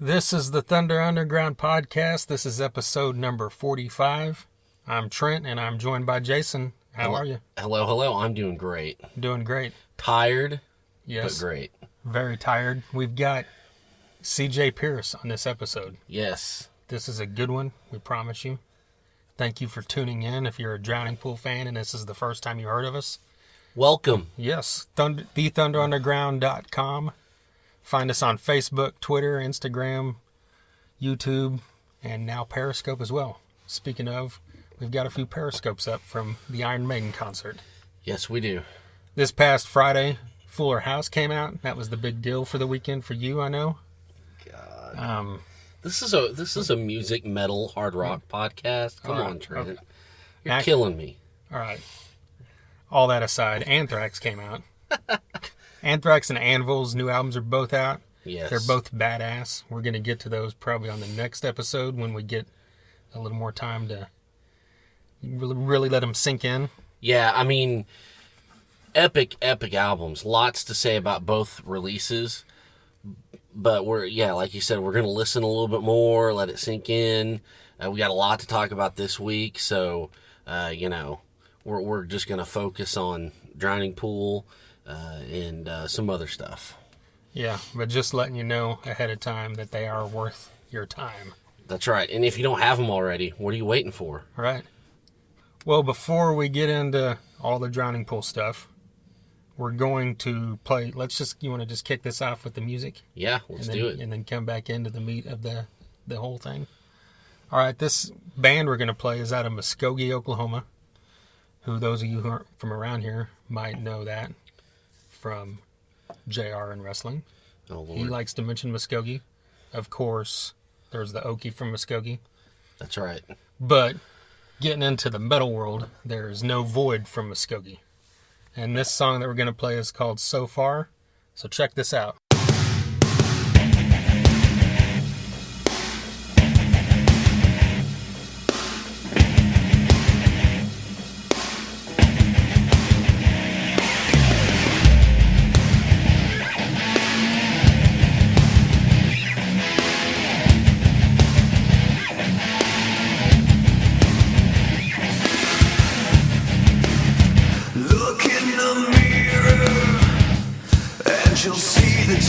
This is the Thunder Underground podcast. This is episode number 45. I'm Trent, and I'm joined by Jason. How are you? Hello. I'm doing great. Doing great. Tired, yes, but great. Very tired. We've got CJ Pierce on this episode. Yes. This is a good one, we promise you. Thank you for tuning in. If you're a Drowning Pool fan and this is the first time you heard of us, welcome. Yes, thethunderunderground.com. Find us on Facebook, Twitter, Instagram, YouTube, and now Periscope as well. Speaking of, we've got a few Periscopes up from the Iron Maiden concert. Yes, we do. This past Friday, Fuller House came out. That was the big deal for the weekend for you, I know. God. This is a music, metal, hard rock podcast. Come on, Trent. Okay. You're killing me. All right. All that aside, Anthrax came out. Anthrax and Anvil's new albums are both out. Yes. They're both badass. We're going to get to those probably on the next episode when we get a little more time to really let them sink in. Yeah, I mean, epic albums. Lots to say about both releases. But like you said, we're going to listen a little bit more, let it sink in. We got a lot to talk about this week, so, we're just going to focus on Drowning Pool and some other stuff. Yeah, but just letting you know ahead of time that they are worth your time. That's right. And if you don't have them already, what are you waiting for? Right. Well, before we get into all the Drowning Pool stuff, we're going to play. You want to just kick this off with the music? Yeah, let's do it. And then come back into the meat of the whole thing. All right, this band we're going to play is out of Muskogee, Oklahoma, who those of you who aren't from around here might know that from JR in wrestling. Oh, Lord. He likes to mention Muskogee. Of course, there's the Okie from Muskogee. That's right. But getting into the metal world, there is no Void from Muskogee. And this song that we're going to play is called So Far. So check this out. You'll see the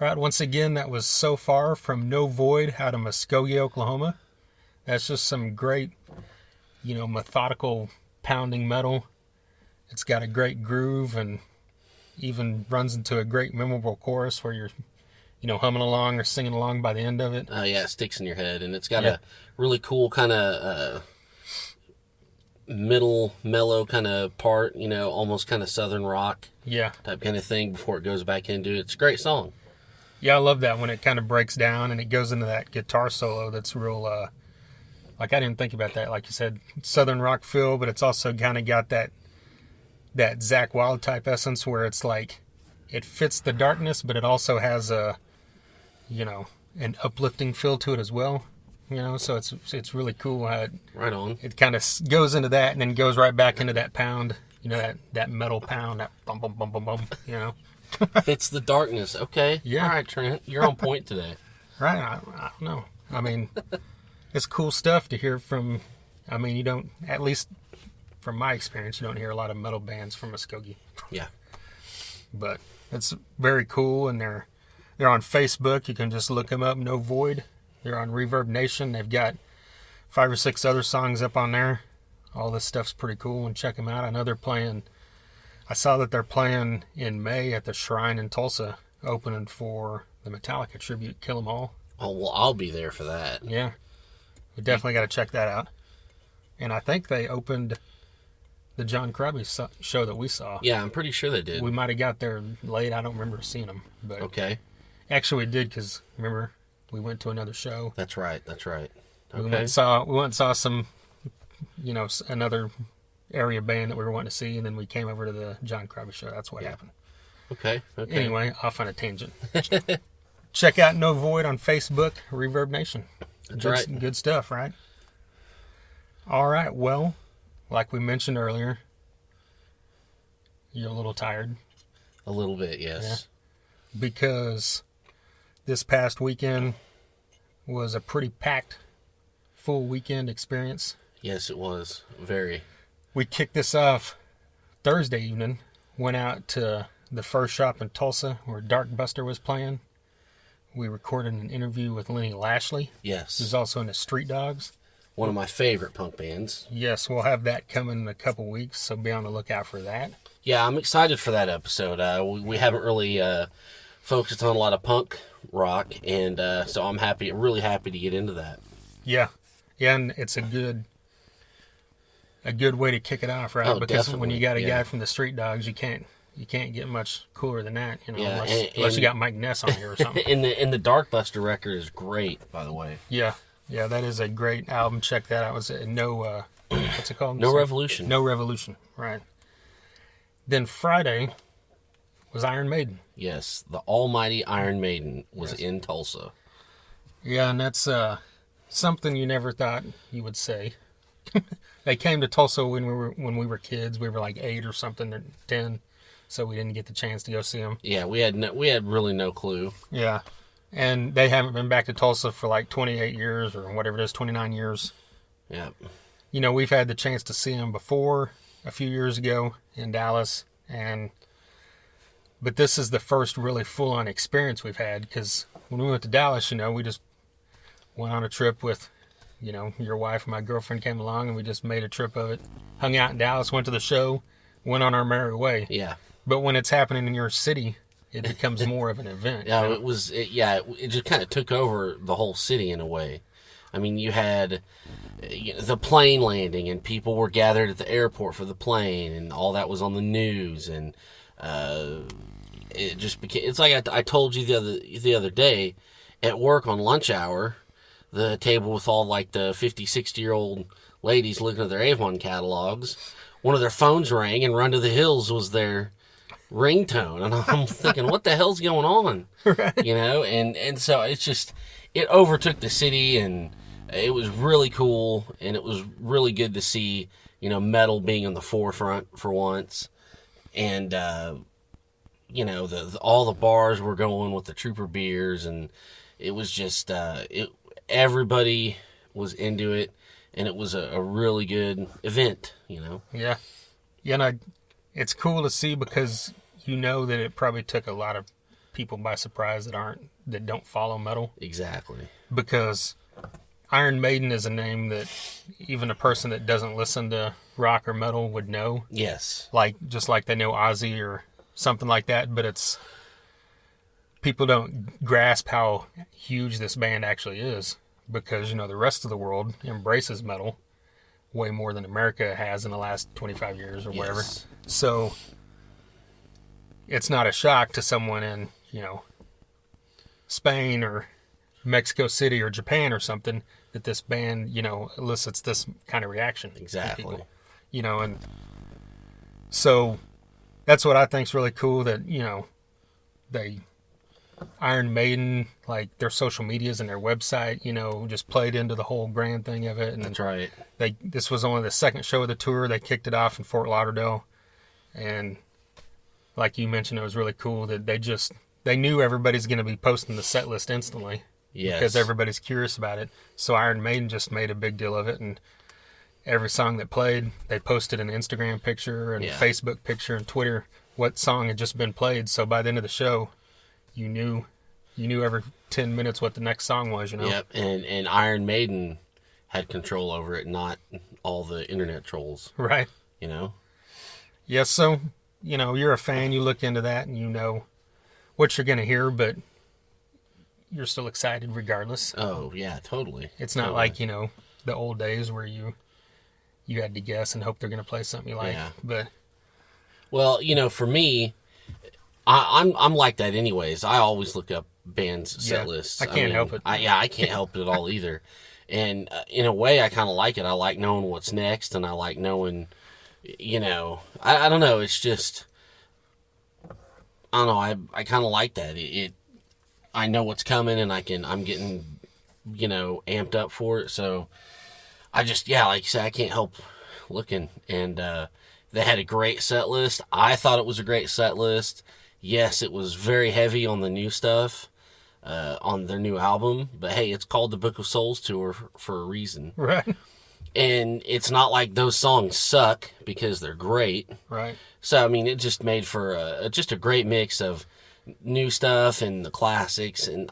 Right, once again, that was So Far from No Void out of Muskogee, Oklahoma. That's just some great, methodical pounding metal. It's got a great groove and even runs into a great memorable chorus where you're, humming along or singing along by the end of it. Oh, yeah, it sticks in your head. And it's got a really cool kind of middle, mellow kind of part, almost kind of southern rock type kind of thing before it goes back into it. It's a great song. Yeah, I love that when it kind of breaks down and it goes into that guitar solo that's real, I didn't think about that. Like you said, southern rock feel, but it's also kind of got that Zakk Wylde type essence where it's like it fits the darkness, but it also has an uplifting feel to it as well. So it's really cool how right on. It kind of goes into that and then goes right back into that pound, that metal pound, that bum, bum, bum, bum, bum, Fits the darkness. Okay. Yeah. All right, Trent. You're on point today. Right. I don't know. I mean, it's cool stuff to hear from. I mean, you don't, at least from my experience, you don't hear a lot of metal bands from Muskogee. Yeah. But it's very cool, and they're on Facebook. You can just look them up, No Void. They're on Reverb Nation. They've got 5 or 6 other songs up on there. All this stuff's pretty cool, and check them out. I know they're playing. I saw that they're playing in May at the Shrine in Tulsa, opening for the Metallica tribute, Kill 'Em All. Oh, well, I'll be there for that. Yeah. We definitely got to check that out. And I think they opened the John Krabby show that we saw. Yeah, I'm pretty sure they did. We might have got there late. I don't remember seeing them. But okay. Actually, we did because, remember, we went to another show. That's right. Okay. We went and saw some, another area band that we were wanting to see, and then we came over to the John Krabby show. That's what happened. Okay. Anyway, off on a tangent. Check out No Void on Facebook, Reverb Nation. That's right. Good stuff, right? All right. Well, like we mentioned earlier, you're a little tired. A little bit, yes. Yeah. Because this past weekend was a pretty packed, full weekend experience. Yes, it was. Very. We kicked this off Thursday evening, went out to the first shop in Tulsa where Dark Buster was playing. We recorded an interview with Lenny Lashley. Yes. Who's also in the Street Dogs. One of my favorite punk bands. Yes, we'll have that coming in a couple weeks, so be on the lookout for that. Yeah, I'm excited for that episode. We haven't really focused on a lot of punk rock, and so I'm really happy to get into that. Yeah, and it's a good way to kick it off, right? Oh, because definitely. When you got a guy from the Street Dogs, you can't get much cooler than that, Yeah, unless you got Mike Ness on here or something. And the Dark Buster record is great, by the way. Yeah, that is a great album. Check that out. It was what's it called? No Revolution. No Revolution, right. Then Friday was Iron Maiden. Yes, the almighty Iron Maiden was in Tulsa. Yeah, and that's something you never thought you would say. They came to Tulsa when we were kids. We were like 8 or something, or 10, so we didn't get the chance to go see them. Yeah, we had really no clue. Yeah, and they haven't been back to Tulsa for like 28 years or whatever it is, 29 years. Yeah. We've had the chance to see them before a few years ago in Dallas, but this is the first really full-on experience we've had, because when we went to Dallas, we just went on a trip with, your wife and my girlfriend came along, and we just made a trip of it, hung out in Dallas, went to the show, went on our merry way. Yeah. But when it's happening in your city, it becomes more of an event. Yeah, it just kind of took over the whole city in a way. I mean, you had the plane landing, and people were gathered at the airport for the plane, and all that was on the news, and it just became. It's like I told you the other day at work on lunch hour, the table with all like the 50, 60-year-old ladies looking at their Avon catalogs. One of their phones rang, and Run to the Hills was their ringtone, and I'm thinking, what the hell's going on? Right. And so it's just, it overtook the city, and it was really cool, and it was really good to see, metal being on the forefront for once, and all the bars were going with the Trooper beers, and it was just everybody was into it, and it was a really good event. Yeah, and it's cool to see, because that it probably took a lot of people by surprise that don't follow metal, Exactly. because Iron Maiden is a name that even a person that doesn't listen to rock or metal would know. Yes. Like, just like they know Ozzy or something like that, but it's, people don't grasp how huge this band actually is, because, the rest of the world embraces metal way more than America has in the last 25 years or whatever. Yes. So it's not a shock to someone in, Spain or Mexico City or Japan or something that this band, elicits this kind of reaction. from Exactly. people. And so that's what I think's really cool, that, they, Iron Maiden, like their social medias and their website, just played into the whole grand thing of it. And That's right. this was only the second show of the tour. They kicked it off in Fort Lauderdale. And like you mentioned, it was really cool that they knew everybody's going to be posting the set list instantly. Yes. Because everybody's curious about it. So Iron Maiden just made a big deal of it. And every song that played, they posted an Instagram picture and Facebook picture and Twitter what song had just been played. So by the end of the show, you knew every 10 minutes what the next song was, Yep, and Iron Maiden had control over it, not all the internet trolls. Right. Yeah, so, you're a fan, you look into that, and you know what you're going to hear, but you're still excited regardless. Oh, yeah, totally. It's not like, the old days where you had to guess and hope they're going to play something you like. Yeah. But Well, for me, I'm like that anyways. I always look up bands' set lists. I can't help it. I can't help it at all either. And in a way, I kind of like it. I like knowing what's next, and I like knowing, I don't know. It's just, I don't know. I kind of like that. I know what's coming, and I'm getting, amped up for it. So I just, like you said, I can't help looking. And they had a great set list. I thought it was a great set list. Yes, it was very heavy on the new stuff, on their new album. But hey, it's called the Book of Souls Tour for a reason. right. And it's not like those songs suck, because they're great. Right. So, I mean, it just made for just a great mix of new stuff and the classics. And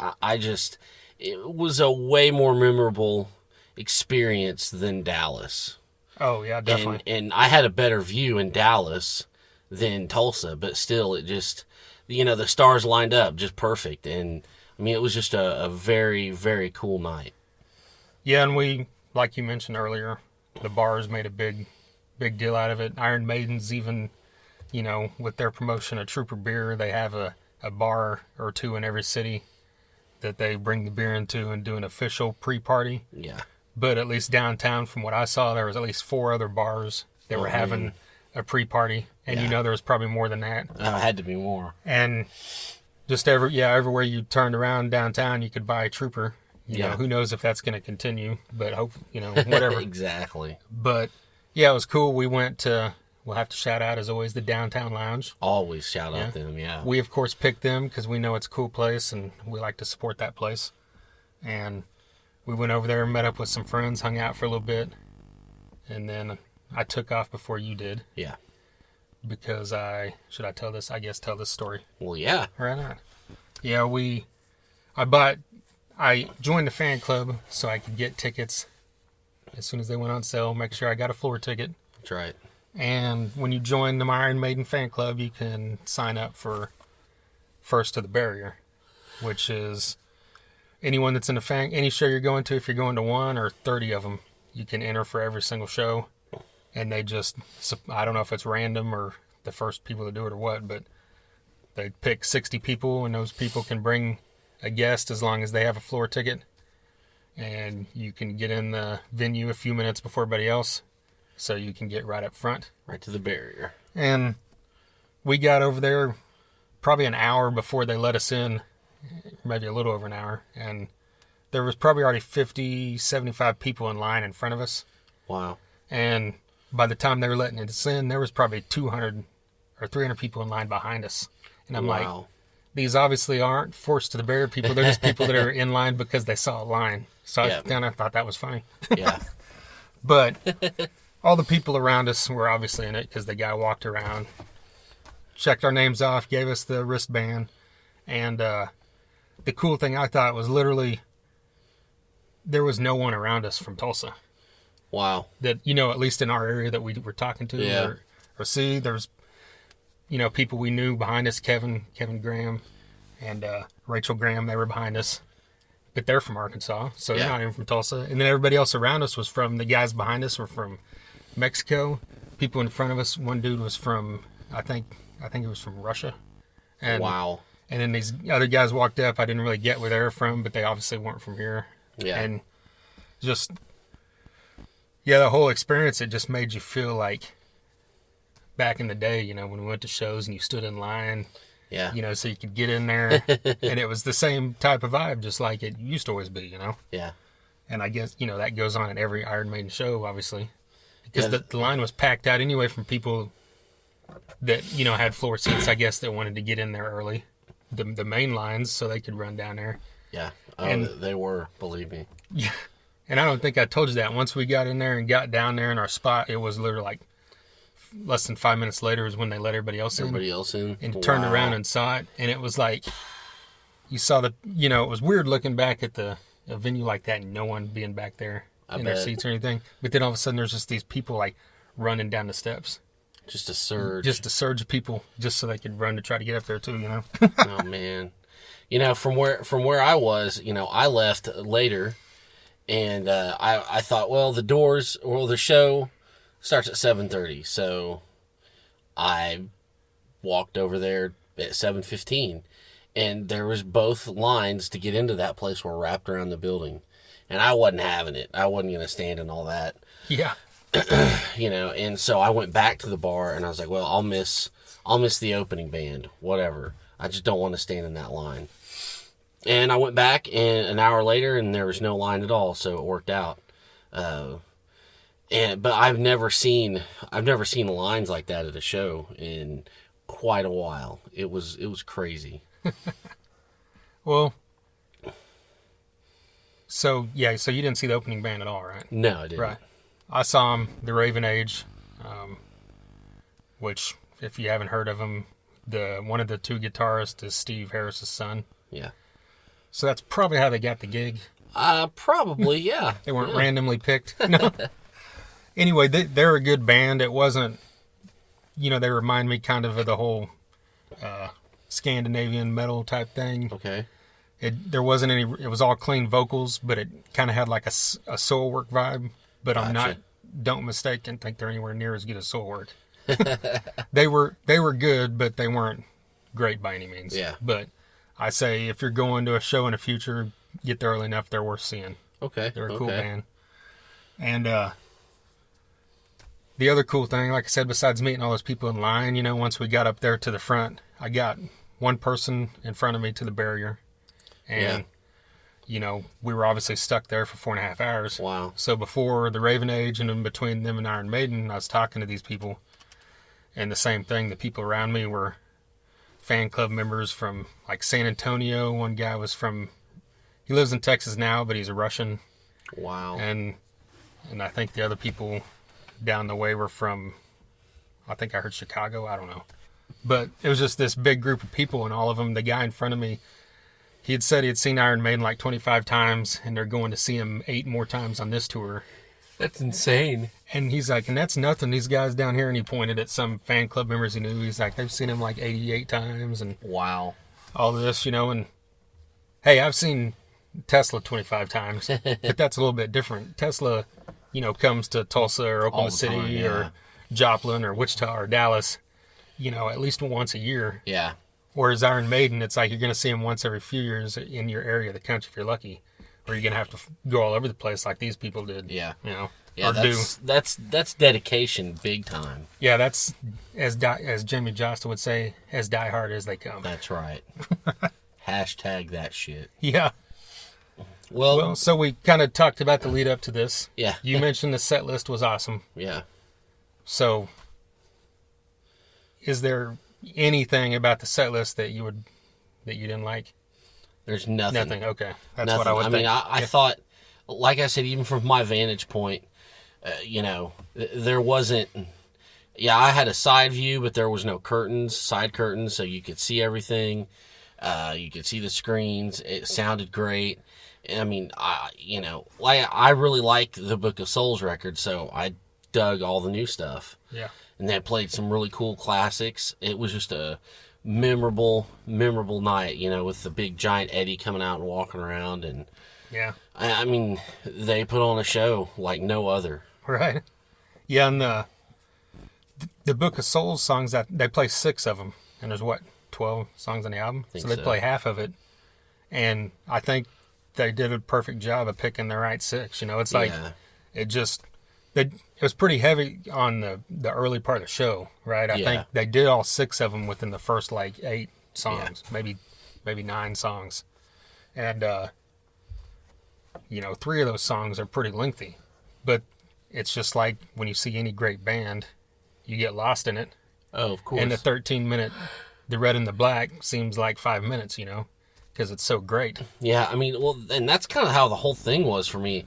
it was a way more memorable experience than Dallas. Oh, yeah, definitely. And I had a better view in Dallas than Tulsa, but still, it just, the stars lined up just perfect. And, I mean, it was just a very, very cool night. Yeah, and we, like you mentioned earlier, the bars made a big deal out of it. Iron Maiden's even, with their promotion of Trooper Beer, they have a bar or two in every city that they bring the beer into and do an official pre-party. Yeah. But at least downtown, from what I saw, there was at least 4 other bars that were having a pre-party. And there was probably more than that. It had to be more. And just everywhere you turned around downtown, you could buy a Trooper. You know, who knows if that's going to continue, but hope, whatever. Exactly. But yeah, it was cool. We went to, we'll have to shout out as always, the Downtown Lounge. Always shout out them, yeah. We of course picked them because we know it's a cool place and we like to support that place. And we went over there and met up with some friends, hung out for a little bit, and then I took off before you did. Yeah. Because should I tell this? I guess tell this story. Well, yeah. Right on. Yeah, I joined the fan club so I could get tickets as soon as they went on sale, make sure I got a floor ticket. That's right. And when you join the Iron Maiden fan club, you can sign up for First to the Barrier, which is anyone that's in the fan, any show you're going to, if you're going to 1 or 30 of them, you can enter for every single show. And they just, I don't know if it's random or the first people to do it or what, but they pick 60 people, and those people can bring a guest as long as they have a floor ticket. And you can get in the venue a few minutes before everybody else, so you can get right up front. Right to the barrier. And we got over there probably an hour before they let us in, maybe a little over an hour. And there was probably already 50, 75 people in line in front of us. Wow. And by the time they were letting us in, there was probably 200 or 300 people in line behind us. And I'm like, these obviously aren't forced to the barrier people. They're just people that are in line because they saw a line. So I kind of thought that was funny. Yeah. But all the people around us were obviously in it because the guy walked around, checked our names off, gave us the wristband, And the cool thing I thought was literally there was no one around us from Tulsa. Wow. That, at least in our area that we were talking to or see, there's, people we knew behind us, Kevin Graham and Rachel Graham, they were behind us. But they're from Arkansas, so they're not even from Tulsa. And then everybody else around us was the guys behind us were from Mexico. People in front of us, one dude was from, I think it was from Russia. And, wow. And then these other guys walked up. I didn't really get where they were from, but they obviously weren't from here. Yeah. And just, the whole experience, it just made you feel like back in the day, when we went to shows and you stood in line. Yeah. So you could get in there. And it was the same type of vibe, just like it used to always be, Yeah. And I guess, that goes on at every Iron Maiden show, obviously. Because the line was packed out anyway from people that, had floor seats, I guess, that wanted to get in there early. The main lines, so they could run down there. Yeah. And they were, believe me. Yeah. And I don't think I told you that. Once we got in there and got down there in our spot, it was literally like less than 5 minutes later is when they let everybody else in. And turned around and saw it. And it was like, you saw it was weird looking back at a venue like that and no one being back there in their seats or anything. But then all of a sudden there's just these people like running down the steps. Just a surge. Just a surge of people just so they could run to try to get up there too, Oh, man. From where I was, I left later, and I thought, well, the show starts at 7:30, so I walked over there at 7:15, and there was both lines to get into that place were wrapped around the building, and I wasn't having it. I wasn't going to stand in all that. Yeah. And so I went back to the bar, and I was like, well, I'll miss the opening band, whatever. I just don't want to stand in that line. And I went back an hour later, and there was no line at all, so it worked out. But I've never seen lines like that at a show in quite a while. It was crazy. Well, so you didn't see the opening band at all, right? No, I didn't. Right. I saw them, the Raven Age, which, if you haven't heard of them, one of the two guitarists is Steve Harris's son. Yeah. So that's probably how they got the gig. Probably, yeah. They weren't randomly picked. No. Anyway, they're a good band. It wasn't, they remind me kind of the whole Scandinavian metal type thing. Okay. There wasn't any, it was all clean vocals, but it kind of had like a Soilwork vibe. But Gotcha. Don't mistake and think they're anywhere near as good as Soilwork. They were good, but they weren't great by any means. Yeah. But I say if you're going to a show in the future, get there early enough, they're worth seeing. Okay. They're a cool band. And the other cool thing, like I said, besides meeting all those people in line, once we got up there to the front, I got one person in front of me to the barrier. And, we were obviously stuck there for 4.5 hours. Wow. So before the Raven Age and in between them and Iron Maiden, I was talking to these people. And the same thing, the people around me were fan club members from like San Antonio. One guy was he lives in Texas now, but he's a Russian. Wow. And I think the other people down the way were from, I think I heard Chicago. I don't know. But it was just this big group of people, and all of them, the guy in front of me, he had said he had seen Iron Maiden like 25 times, and they're going to see him 8 more times on this tour. That's insane. And he's like, and that's nothing. These guys down here, and he pointed at some fan club members he knew. He's like, they've seen him like 88 times, and wow, all this, and hey, I've seen Tesla 25 times, but that's a little bit different. Tesla, comes to Tulsa or Oklahoma City or Joplin or Wichita or Dallas, at least once a year. Yeah. Whereas Iron Maiden, it's like you're going to see them once every few years in your area of the country if you're lucky. Or you're going to have to go all over the place like these people did. Yeah. Or that's dedication big time. Yeah, that's, as Jimmy Josta would say, as diehard as they come. That's right. Hashtag that shit. Yeah. Well, so we kind of talked about the lead up to this. Yeah. You mentioned the set list was awesome. Yeah. So, is there anything about the set list that you didn't like? There's nothing. Nothing. Okay, that's nothing. what I would think. I thought, like I said, even from my vantage point, there wasn't. Yeah, I had a side view, but there was no side curtains, so you could see everything. You could see the screens. It sounded great. I mean, I really liked the Book of Souls record, so I dug all the new stuff. Yeah. And they played some really cool classics. It was just a memorable night, with the big giant Eddie coming out and walking around. And Yeah. I mean, they put on a show like no other. Right. Yeah, and the Book of Souls songs, that they play 6 of them, and there's 12 songs on the album, so they play half of it, and I think they did a perfect job of picking the right 6. It's like it was pretty heavy on the early part of the show, right? I think they did all 6 of them within the first 8 songs, maybe 9 songs, and 3 of those songs are pretty lengthy, but it's just like when you see any great band, you get lost in it. Oh, of course. And the 13-minute, the Red and the Black seems like 5 minutes, because it's so great. Yeah, I mean, well, and that's kind of how the whole thing was for me.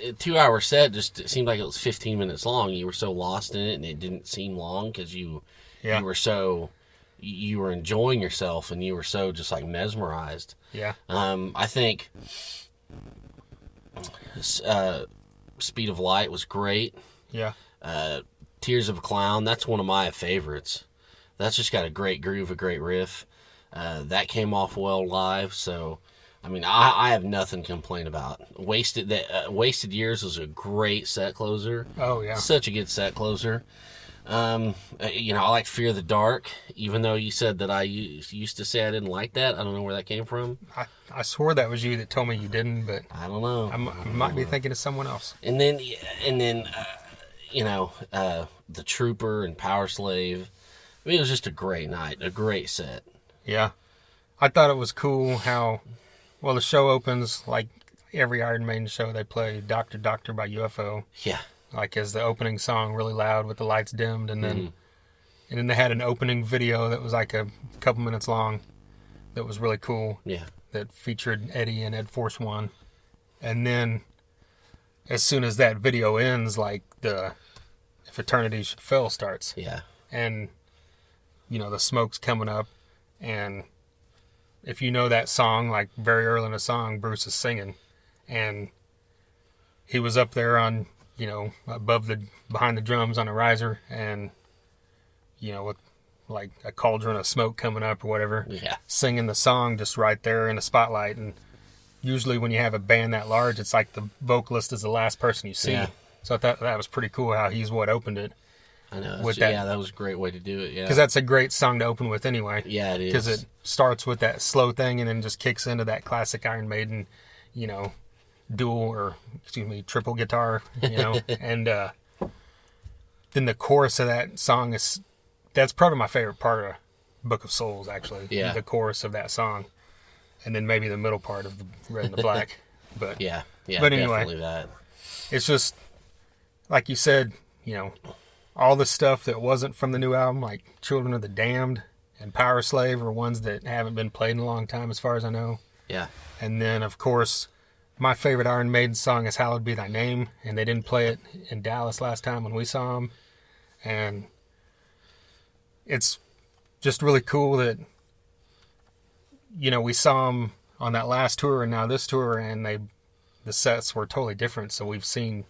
A 2-hour set it seemed like it was 15 minutes long. You were so lost in it, and it didn't seem long because you were enjoying yourself, and you were so just like mesmerized. Yeah. I think Speed of Light was great. Yeah. Tears of a Clown, that's one of my favorites. That's just got a great groove, a great riff. That came off well live, so I mean, I have nothing to complain about. Wasted Years was a great set closer. Oh yeah, such a good set closer. I like Fear the Dark, even though you said that I used to say I didn't like that. I don't know where that came from. I swore that was you that told me you didn't, but I don't know. I might be thinking of someone else. And then The Trooper and Power Slave. I mean, it was just a great night, a great set. Yeah, I thought it was cool how, well, the show opens like every Iron Maiden show. They play Doctor Doctor by UFO. Yeah. Like as the opening song, really loud with the lights dimmed, and then they had an opening video that was like a couple minutes long, that was really cool. Yeah. That featured Eddie and Ed Force One, and then as soon as that video ends, like the If Eternity Should Fail starts. Yeah. And the smoke's coming up, and if you know that song, like very early in the song, Bruce is singing, and he was up there on, behind the drums on a riser, and, with like a cauldron of smoke coming up or whatever, singing the song just right there in the spotlight. And usually when you have a band that large, it's like the vocalist is the last person you see. Yeah. So I thought that was pretty cool how he's what opened it. I know. That was a great way to do it, yeah. Because that's a great song to open with anyway. Yeah, it is. Because it starts with that slow thing and then just kicks into that classic Iron Maiden, triple guitar, and then the chorus of that song that's probably my favorite part of Book of Souls, actually. Yeah. The chorus of that song. And then maybe the middle part of the Red and the Black. But yeah, but anyway, definitely that. It's just, like you said, all the stuff that wasn't from the new album, like Children of the Damned and Power Slave, are ones that haven't been played in a long time as far as I know. Yeah. And then, of course, my favorite Iron Maiden song is Hallowed Be Thy Name, and they didn't play it in Dallas last time when we saw them. And it's just really cool that, we saw them on that last tour and now this tour, and the sets were totally different. So we've seen,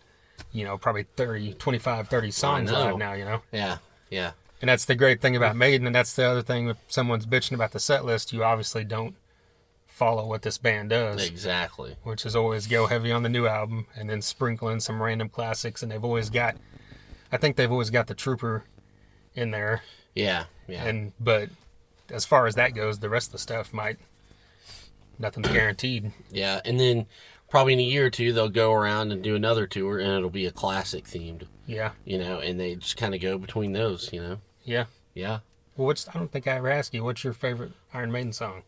probably 25, 30 songs live now, Yeah, yeah. And that's the great thing about Maiden, and that's the other thing. If someone's bitching about the set list, you obviously don't follow what this band does. Exactly. Which is always go heavy on the new album and then sprinkle in some random classics, and I think they've always got the Trooper in there. Yeah, yeah. But as far as that goes, the rest of the stuff nothing's guaranteed. Yeah, and then probably in a year or two, they'll go around and do another tour, and it'll be a classic themed. Yeah. And they just kind of go between those, Yeah. Yeah. Well, I don't think I ever asked you, what's your favorite Iron Maiden song?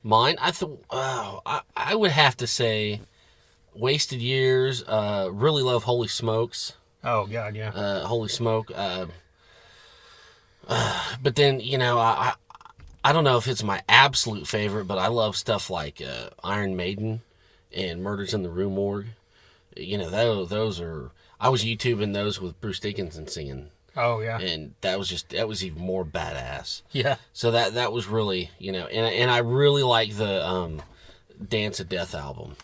Mine, I would have to say Wasted Years. Really love Holy Smokes. Oh, God, yeah. Holy Smoke. But then, I don't know if it's my absolute favorite, but I love stuff like Iron Maiden and Murders in the Rue Morgue. Those are... I was YouTubing those with Bruce Dickinson singing. Oh yeah. And that was even more badass. Yeah. So that was really, and I really like the Dance of Death album.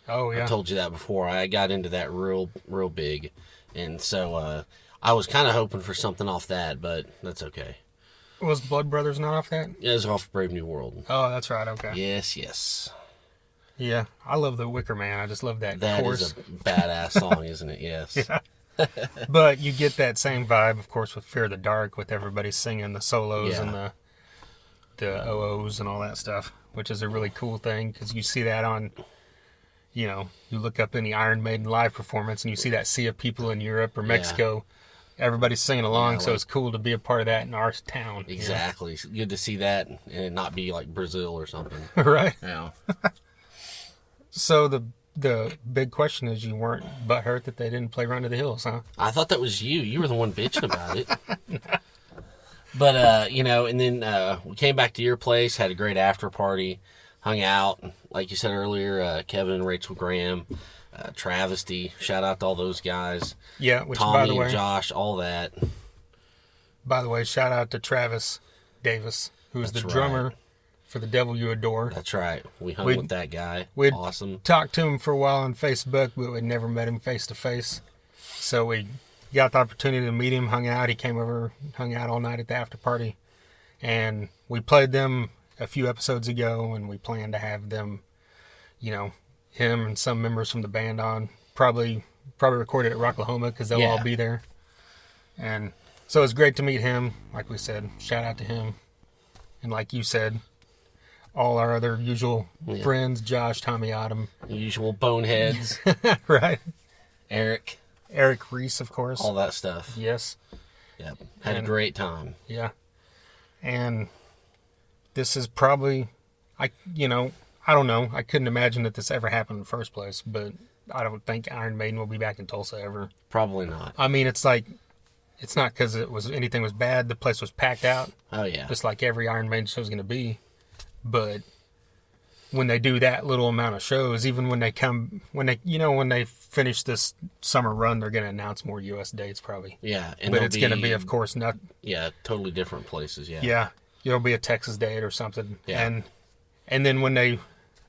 Oh I yeah. told you that before. I got into that real big, and so I was kind of hoping for something off that, but that's okay. Was Blood Brothers not off that? It was off Brave New World. Oh, that's right. Okay. Yes. Yeah, I love the Wicker Man. I just love that That chorus. is a badass song, isn't it? Yes. Yeah. But you get that same vibe, of course, with Fear of the Dark, with everybody singing the solos and the OOs and all that stuff, which is a really cool thing because you see that on, you look up any Iron Maiden live performance and you see that sea of people in Europe or Mexico. Everybody's singing along, so it's cool to be a part of that in our town. Exactly. It's good to see that and it not be like Brazil or something. Right. Yeah. So the big question is, you weren't butthurt that they didn't play Run to the Hills, huh? I thought that was you. You were the one bitching about it. But, and then we came back to your place, had a great after party, hung out. Like you said earlier, Kevin and Rachel Graham, Travesty, shout out to all those guys. Yeah, which, Tommy by the way, and Josh, all that. By the way, shout out to Travis Davis, who is the drummer for The Devil You Adore. That's right. We hung with that guy. We'd awesome. talked to him for a while on Facebook, but we'd never met him face to face. So we got the opportunity to meet him, hung out. He came over, hung out all night at the after party. And we played them a few episodes ago, and we plan to have them, him and some members from the band on. Probably recorded at Rocklahoma because they'll all be there. And so it was great to meet him. Like we said, shout out to him. And like you said, all our other usual friends, Josh, Tommy Autumn. Usual boneheads. Right. Eric Reese, of course. all that stuff. Yes. Yep. Had a great time. Yeah. And this is probably, I don't know. I couldn't imagine that this ever happened in the first place, but I don't think Iron Maiden will be back in Tulsa ever. Probably not. I mean, it's like, it's not because anything was bad. The place was packed out. Oh, yeah. Just like every Iron Maiden show is going to be. But when they do that little amount of shows, even when they finish this summer run, they're going to announce more U.S. dates probably. Yeah. But it's going to be, of course, not. Yeah, totally different places, yeah. Yeah. It'll be a Texas date or something. Yeah. And then when they,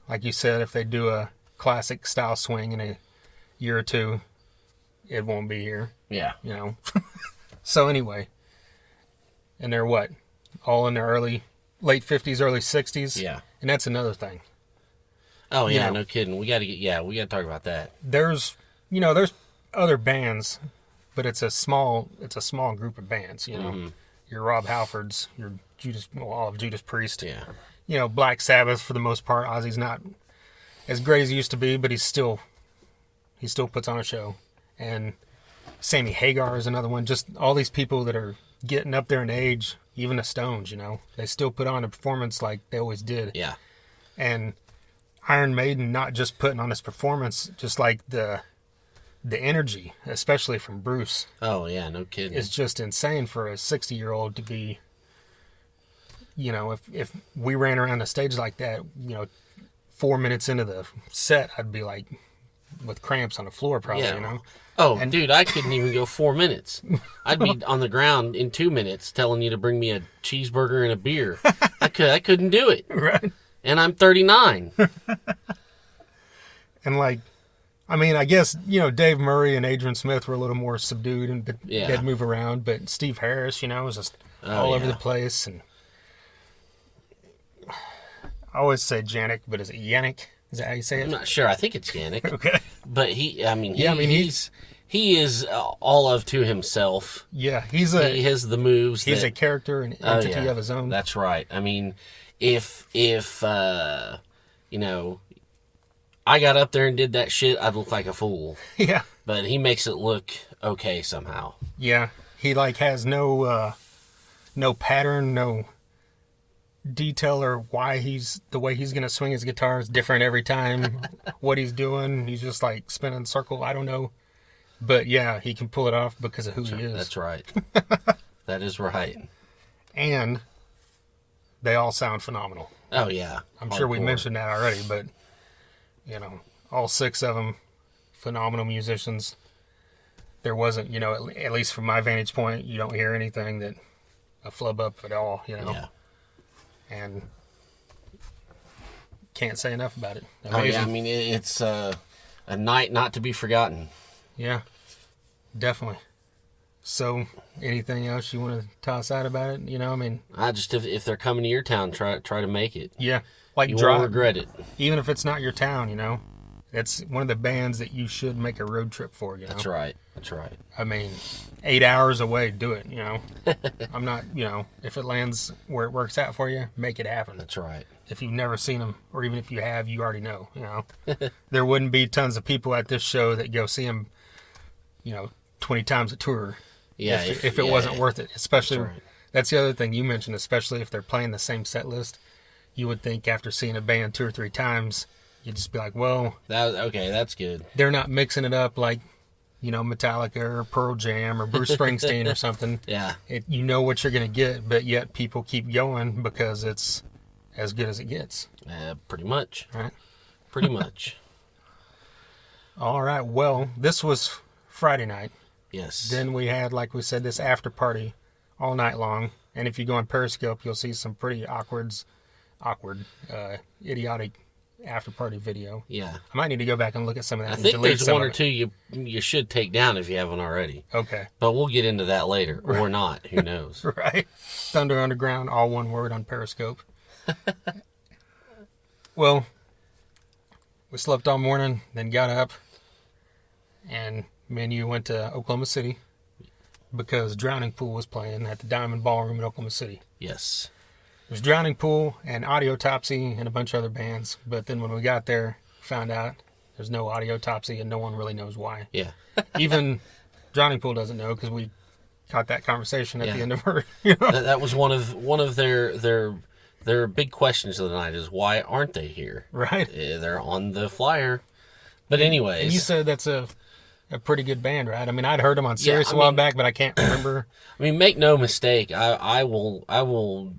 like you said, if they do a classic style swing in a year or two, it won't be here. Yeah. So anyway, and they're what? All in their late 50s, early 60s? Yeah. And that's another thing. Oh, yeah, no kidding. We got to talk about that. There's other bands, but it's a small group of bands, Mm-hmm. Your Rob Halfords, your all of Judas Priest. Yeah. Black Sabbath for the most part. Ozzy's not as great as he used to be, but he still puts on a show. And Sammy Hagar is another one. Just all these people that are getting up there in age, even the Stones, they still put on a performance like they always did. Yeah. And Iron Maiden not just putting on this performance, just like the energy, especially from Bruce. Oh, yeah, no kidding. It's just insane for a 60-year-old to be, if we ran around the stage like that, 4 minutes into the set, I'd be like with cramps on the floor probably, Oh, dude, I couldn't even go 4 minutes. I'd be on the ground in 2 minutes telling you to bring me a cheeseburger and a beer. I couldn't do it. Right. And I'm 39. And I guess, Dave Murray and Adrian Smith were a little more subdued and they'd move around, but Steve Harris, was just all over the place. And I always say Janik, but is it Yannick? Is that how you say it? I'm not sure. I think it's Yannick. Okay. But he is all of to himself. Yeah, he has the moves. He's a character, an entity of his own. That's right. I mean, if I got up there and did that shit, I'd look like a fool. Yeah. But he makes it look okay somehow. Yeah. He has no pattern, no detail, or the way he's gonna swing his guitar is different every time. What he's doing, he's just like spinning in a circle. I don't know. But yeah, he can pull it off because of who he is. That's right. That is right. And they all sound phenomenal. Oh, yeah. I'm sure we mentioned that already, but, all 6 of them, phenomenal musicians. there wasn't, at least from my vantage point, you don't hear anything that a flub up at all, Yeah. And can't say enough about it. Oh, yeah. I mean, it's a night not to be forgotten. Yeah, definitely. So, anything else you want to toss out about it? I mean, I just if they're coming to your town, try to make it. Yeah, like you won't regret it. Even if it's not your town, it's one of the bands that you should make a road trip for. That's right. That's right. I mean, 8 hours away, do it. I'm not. If it lands where it works out for you, make it happen. That's right. If you've never seen them, or even if you have, you already know. There wouldn't be tons of people at this show that go see them. 20 times a tour. Yeah, if it wasn't worth it, especially that's right. That's the other thing you mentioned, especially if they're playing the same set list. You would think after seeing a band 2 or 3 times, you'd just be like, well, that's good. They're not mixing it up like, Metallica or Pearl Jam or Bruce Springsteen or something. Yeah. You know what you're going to get, but yet people keep going because it's as good as it gets. Pretty much. Right? Pretty much. All right. Well, this was Friday night. Yes. Then we had, like we said, this after party all night long. And if you go on Periscope, you'll see some pretty awkward, idiotic after party video. Yeah. I might need to go back and look at some of that. I and think delete there's some one of or it. two you should take down if you haven't already. Okay. But we'll get into that later, or not. Who knows? Right. Thunder Underground, all one word on Periscope. Well, we slept all morning, then got up, and me and you went to Oklahoma City because Drowning Pool was playing at the Diamond Ballroom in Oklahoma City. Yes. It was Drowning Pool and Audiotopsy and a bunch of other bands, but then when we got there, found out there's no Audiotopsy and no one really knows why. Yeah. Even Drowning Pool doesn't know because we caught that conversation at the end of her. That was one of their big questions of the night is why aren't they here? Right. They're on the flyer. But anyways. And you said that's a pretty good band, right? I mean, I'd heard them on Sirius a while back, but I can't remember. I mean, make no mistake. I will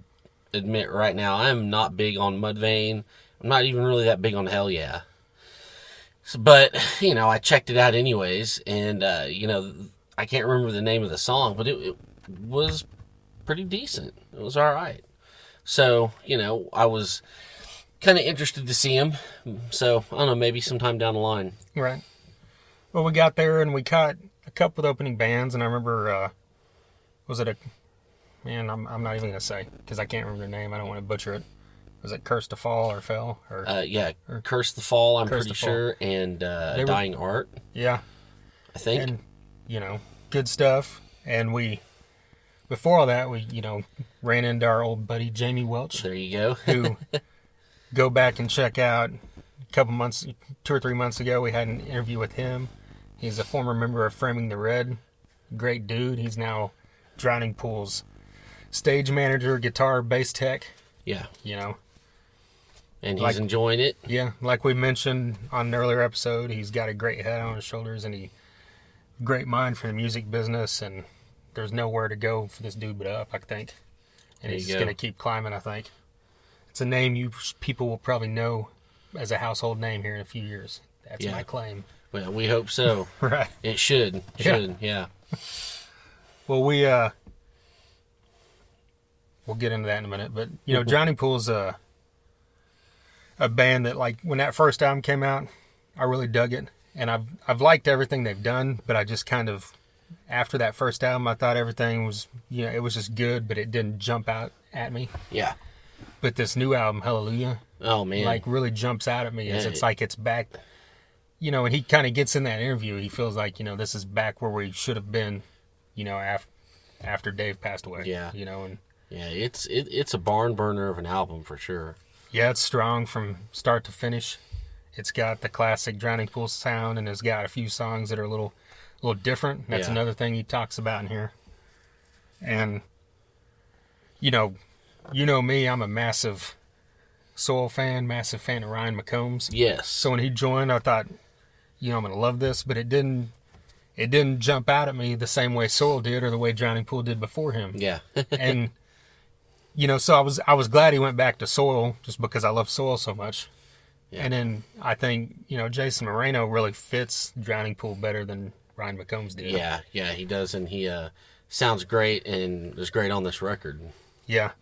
admit right now, I am not big on Mudvayne. I'm not even really that big on Hell Yeah. So, but, I checked it out anyways, and, I can't remember the name of the song, but it was pretty decent. It was all right. So, I was kind of interested to see him. So, I don't know, maybe sometime down the line. Right. Well, we got there and we caught a couple of opening bands, and I remember, I'm not even going to say, because I can't remember the name. I don't want to butcher it. Was it Curse to Fall or Fell? Yeah, Curse the Fall, I'm pretty Fall. sure, and Dying Art. Yeah. I think. And, good stuff. And before all that, we, ran into our old buddy Jamie Welch. There you go. Who, go back and check out a couple months, 2 or 3 months ago, we had an interview with him. He's a former member of Framing the Red. Great dude. He's now Drowning Pool's stage manager, guitar, bass tech. Yeah. And he's Like- enjoying it. Yeah, like we mentioned on an earlier episode, he's got a great head on his shoulders and great mind for the music business, and there's nowhere to go for this dude but up, I think. And he's just going to keep climbing, I think. It's a name people will probably know as a household name here in a few years. That's my claim. Well, we hope so. Right. It should. Yeah. Well, we'll get into that in a minute, but Drowning Pool's a band that, like, when that first album came out, I really dug it, and I've liked everything they've done, but I just kind of, after that first album, I thought everything was, it was just good, but it didn't jump out at me. Yeah. But this new album, Hellalujah, Oh man, like, really jumps out at me as it's like it's back. And he kind of gets in that interview. He feels like, this is back where we should have been, after Dave passed away. Yeah. And yeah, it's a barn burner of an album for sure. yeah, it's strong from start to finish. It's got the classic Drowning Pool sound, and it's got a few songs that are a little different. That's another thing he talks about in here. And you know me, I'm a massive Soul fan, massive fan of Ryan McCombs. Yes. So when he joined, I thought, I'm gonna love this, but it didn't jump out at me the same way Soul did or the way Drowning Pool did before him. Yeah. And so I was glad he went back to Soil just because I love Soil so much. Yeah. And then I think, Jasen Moreno really fits Drowning Pool better than Ryan McCombs did. Yeah, he does, and he sounds great and is great on this record. Yeah.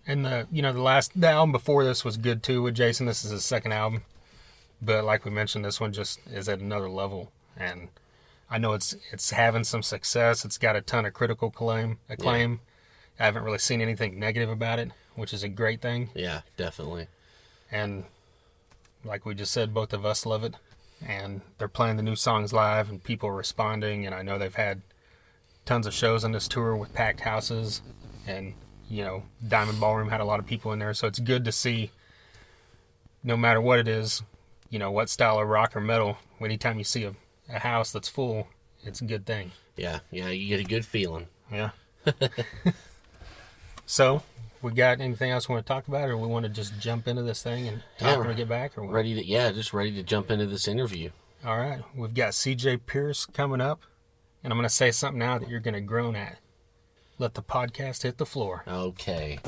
And the album before this was good too with Jasen. This is his second album. But like we mentioned, this one just is at another level. And I know it's having some success. It's got a ton of critical acclaim. Yeah. I haven't really seen anything negative about it, which is a great thing. Yeah, definitely. And like we just said, both of us love it. And they're playing the new songs live and people are responding. And I know they've had tons of shows on this tour with packed houses. And, Diamond Ballroom had a lot of people in there. So it's good to see, no matter what it is, what style of rock or metal, anytime you see a house that's full, it's a good thing. Yeah, you get a good feeling. Yeah. So, we got anything else we want to talk about, or we want to just jump into this thing and talk when we get back? Or what? Just ready to jump into this interview. All right. We've got CJ Pierce coming up, and I'm going to say something now that you're going to groan at. Let the podcast hit the floor. Okay.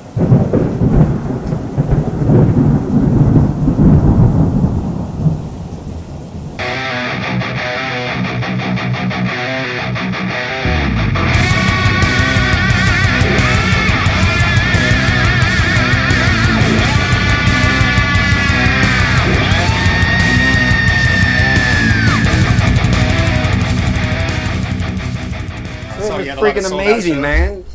Freaking amazing, man.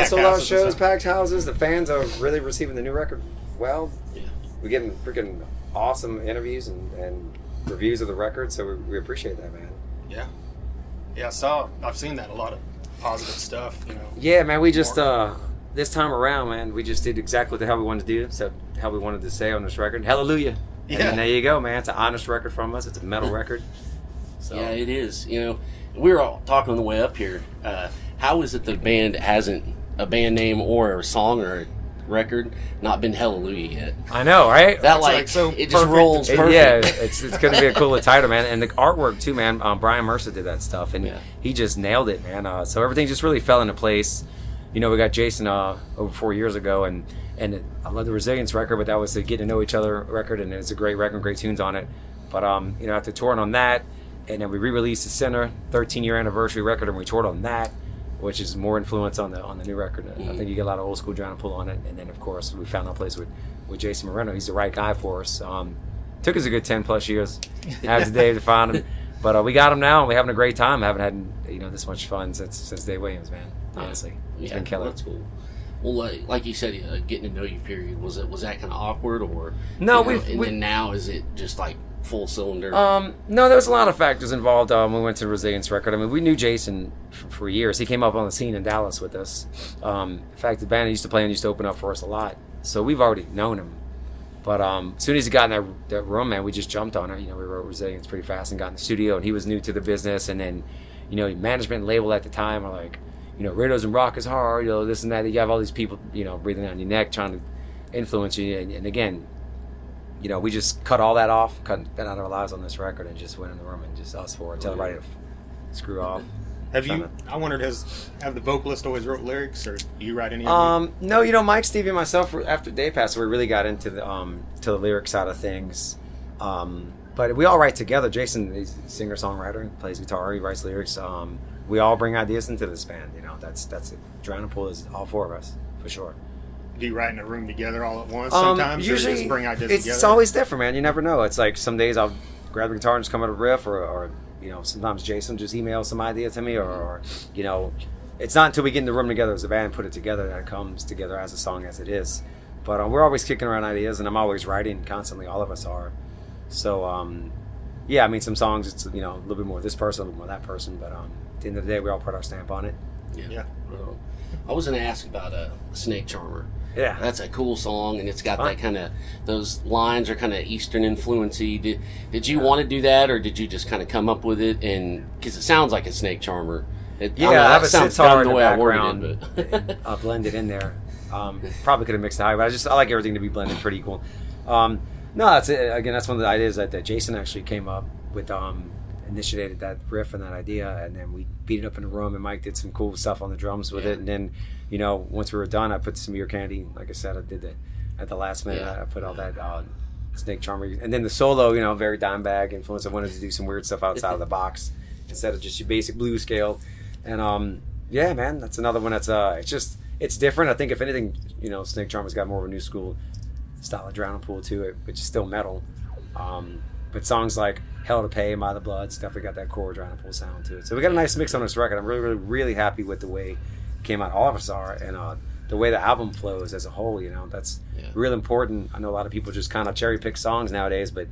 Sold out houses shows, and packed houses. The fans are really receiving the new record well. Yeah. We're getting freaking awesome interviews and reviews of the record, so we appreciate that, man. Yeah. Yeah, I've seen that, a lot of positive stuff, Yeah, man, we just, this time around, man, we just did exactly what the hell we wanted to do, so how we wanted to say on this record. Hallelujah. Yeah. And there you go, man. It's an honest record from us. It's a metal record. So. Yeah, it is. We were all talking on the way up here. How is it the band hasn't a band name or a song or a record not been Hellalujah yet? I know, right? That like so it just perfect. rolls perfect. Yeah, it's going to be a cool title, man. And the artwork too, man. Brian Mercer did that stuff, and he just nailed it, man. So everything just really fell into place. We got Jasen over 4 years ago, and I love the Resilience record, but that was the Get to Know Each Other record, and it's a great record, great tunes on it. But after touring on that, and then we re-released the Sinner 13-year anniversary record, and we toured on that, which is more influence on the new record. I think you get a lot of old school Drown and Pull on it, and then of course we found our place with Jasen Moreno. He's the right guy for us. Took us a good 10 plus years after Dave to find him, but we got him now, and we're having a great time. I haven't had this much fun since Dave Williams, man. Honestly, it's been killer. That's cool. Well, like you said, getting to know you period was that kind of awkward, or no? Then now is it just like full cylinder? No, there was a lot of factors involved when we went to Resilience record. I mean, we knew Jasen for years. He came up on the scene in Dallas with us. In fact, the band he used to play and used to open up for us a lot. So we've already known him. But as soon as he got in that room, man, we just jumped on it. We wrote Resilience pretty fast and got in the studio. And he was new to the business. And then, management and label at the time are like, radio doesn't rock as hard, this and that. You have all these people, breathing down your neck, trying to influence you. And again, we just cut all that off, cut that out of our lives on this record, and just went in the room and just us four, tell everybody to screw off. I wondered, have the vocalist always wrote lyrics, or do you write any of them? No, Mike, Stevie, and myself, after Dave passed, we really got into the lyric side of things. But we all write together. Jasen, he's a singer-songwriter, plays guitar, he writes lyrics. We all bring ideas into this band, that's it. Drown and Pull is all four of us, for sure. Do you write in a room together all at once sometimes, usually, or just bring ideas together? It's always different, man. You never know. It's like some days I'll grab the guitar and just come out a riff, or sometimes Jasen just emails some idea to me, or it's not until we get in the room together as a band, put it together, that it comes together as a song as it is. But we're always kicking around ideas, and I'm always writing constantly. All of us are. So, some songs it's a little bit more this person, a little more that person, but at the end of the day, we all put our stamp on it. Yeah. I was going to ask about Snake Charmer. Yeah, that's a cool song, and it's got that kind of, those lines are kind of Eastern influency. Did you want to do that, or did you just kind of come up with it? And because it sounds like a Snake Charmer. I have a sitar in the way background. I'll blend it in there. Probably could have mixed it higher, but I like everything to be blended pretty equal. No, that's one of the ideas that Jasen actually came up with. Initiated that riff and that idea, and then we beat it up in the room, and Mike did some cool stuff on the drums with it, and then once we were done, I put some ear candy, like I said, I did it at the last minute. I put all that Snake Charmer, and then the solo, very Dimebag influence. I wanted to do some weird stuff outside of the box, instead of just your basic blues scale. And yeah, man, that's another one that's it's different. I think if anything, Snake Charmer's got more of a new school style of drowning pool to it, which is still metal. But songs like Hell to Pay, My the Bloods definitely got that core drowning pool sound to it. So we got a nice mix on this record. I'm really, really, really happy with the way it came out. All of us are, and the way the album flows as a whole. That's real important. I know a lot of people just kind of cherry pick songs nowadays, but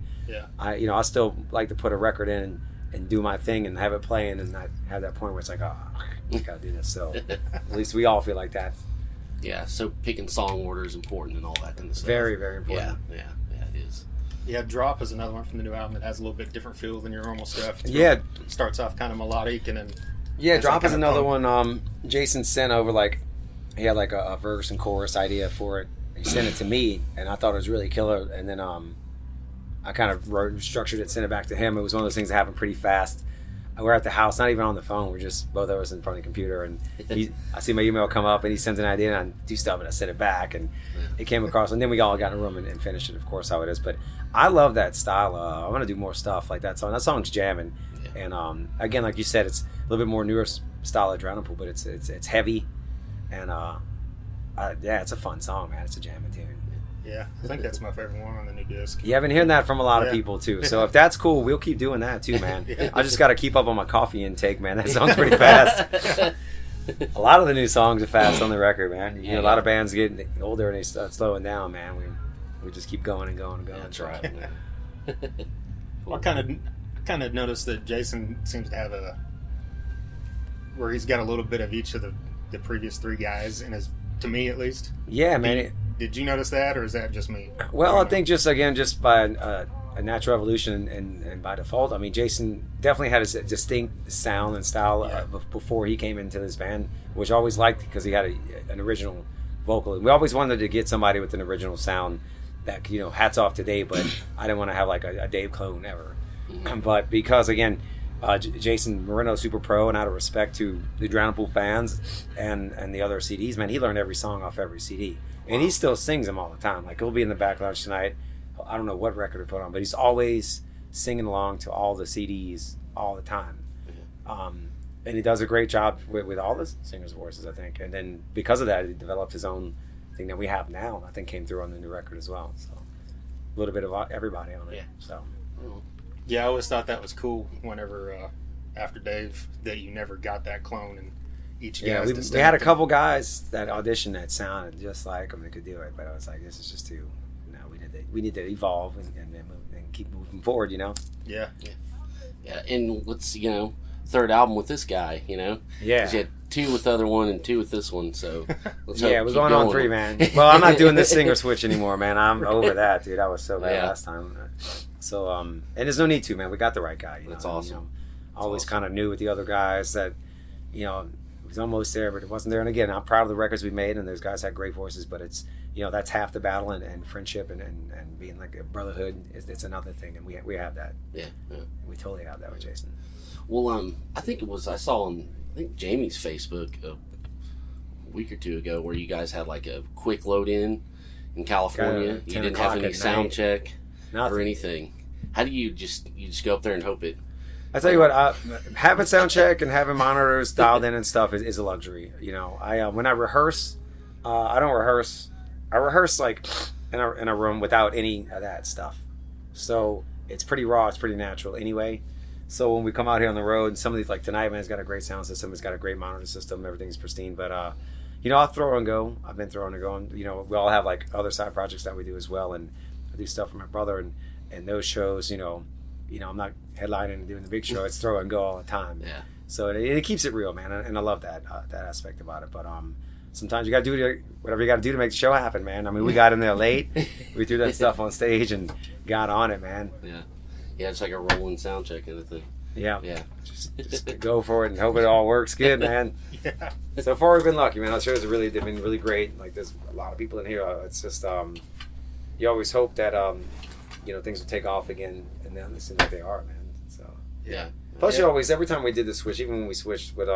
I still like to put a record in and do my thing and have it playing and not have that point where it's like, oh, I gotta do this. So at least we all feel like that. Yeah, so picking song order is important and all that kind of stuff. Very, very important. Yeah, it is. Yeah, Drop is another one from the new album that has a little bit different feel than your normal stuff. It starts off kind of melodic and then... Yeah, Drop is another one. Jason sent over, he had a verse and chorus idea for it. He sent it to me, and I thought it was really killer. And then I kind of structured it, sent it back to him. It was one of those things that happened pretty fast. We're at the house, not even on the phone. We're just both of us in front of the computer, and I see my email come up, and he sends an idea, and I do stuff, and I send it back, and it came across, and then we all got in a room and finished it, of course, how it is. But I love that style. I want to do more stuff like that song. That song's jamming, and again, like you said, it's a little bit more newer style of drowning pool, but it's heavy, and it's a fun song, man. It's a jamming tune. Yeah, I think that's my favorite one on the new disc. Yeah, I've been hearing that from a lot of people too. So if that's cool, we'll keep doing that too, man. I just got to keep up on my coffee intake, man. That song's pretty fast. A lot of the new songs are fast on the record, man. You hear a lot of bands getting older and they start slowing down, man. We just keep going and going and going. Yeah, that's right. Well, I kind of noticed that Jason seems to have where he's got a little bit of each of the previous three guys in his, to me at least. Yeah, man. Did you notice that, or is that just me? Well, I think just by a natural evolution and by default. I mean, Jason definitely had a distinct sound and style before he came into this band, which I always liked because he had an original vocal. We always wanted to get somebody with an original sound that, hats off to Dave, but I didn't want to have a Dave clone ever. But because, again, Jasen Moreno, super pro, and out of respect to the Drowning Pool fans and the other CDs, man, he learned every song off every CD. And he still sings them all the time. Like, he'll be in the back lounge tonight. I don't know what record to put on, but he's always singing along to all the CDs all the time. And he does a great job with all the singers' voices, I think. And then because of that, he developed his own thing that we have now. I think came through on the new record as well. So a little bit of everybody on it. Yeah. So. Yeah, I always thought that was cool whenever, after Dave, that you never got that clone and each guy's we had a couple guys that auditioned that sounded just like him that could do it, but I was like, this is just too. No, we need to evolve and keep moving forward, Yeah. And let's third album with this guy, Yeah. 'Cause you had 2 with the other one and 2 with this one, so let's we're going on 3, man. Well, I'm not doing this singer switch anymore, man. I'm over that, dude. I was so bad last time. So and there's no need to, man. We got the right guy. That's awesome. Always kind of knew with the other guys that it was almost there, but it wasn't there. And again, I'm proud of the records we made, and those guys had great voices, but it's that's half the battle, and friendship and being like a brotherhood it's another thing, and we have that. Yeah. We totally have that with Jason. Well, I think I saw on Jamie's Facebook a week or 2 ago where you guys had like a quick load in California. You didn't have any sound check or anything. How do you just go up there and hope it? I tell you what, having sound check and having monitors dialed in and stuff is a luxury. When I rehearse, I don't rehearse. I rehearse like in a room without any of that stuff. So it's pretty raw. It's pretty natural anyway. So when we come out here on the road, and some of these, like tonight, man, it's got a great sound system. It's got a great monitor system. Everything's pristine. But I'll throw and go. I've been throwing and going. We all have like other side projects that we do as well, and I do stuff for my brother and those shows. I'm not headlining and doing the big show. It's throw and go all the time. Yeah. So it keeps it real, man, and I love that aspect about it. But sometimes you got to do whatever you got to do to make the show happen, man. I mean, we got in there late. We threw that stuff on stage and got on it, man. Yeah, it's like a rolling sound check kind of thing. Yeah. Just go for it and hope it all works good, man. Yeah. So far, we've been lucky, man. Our shows they've been really great. Like, there's a lot of people in here. It's just you always hope that things will take off again, and then it seems like they are, man. So yeah. Plus, you always, every time we did the switch, even when we switched with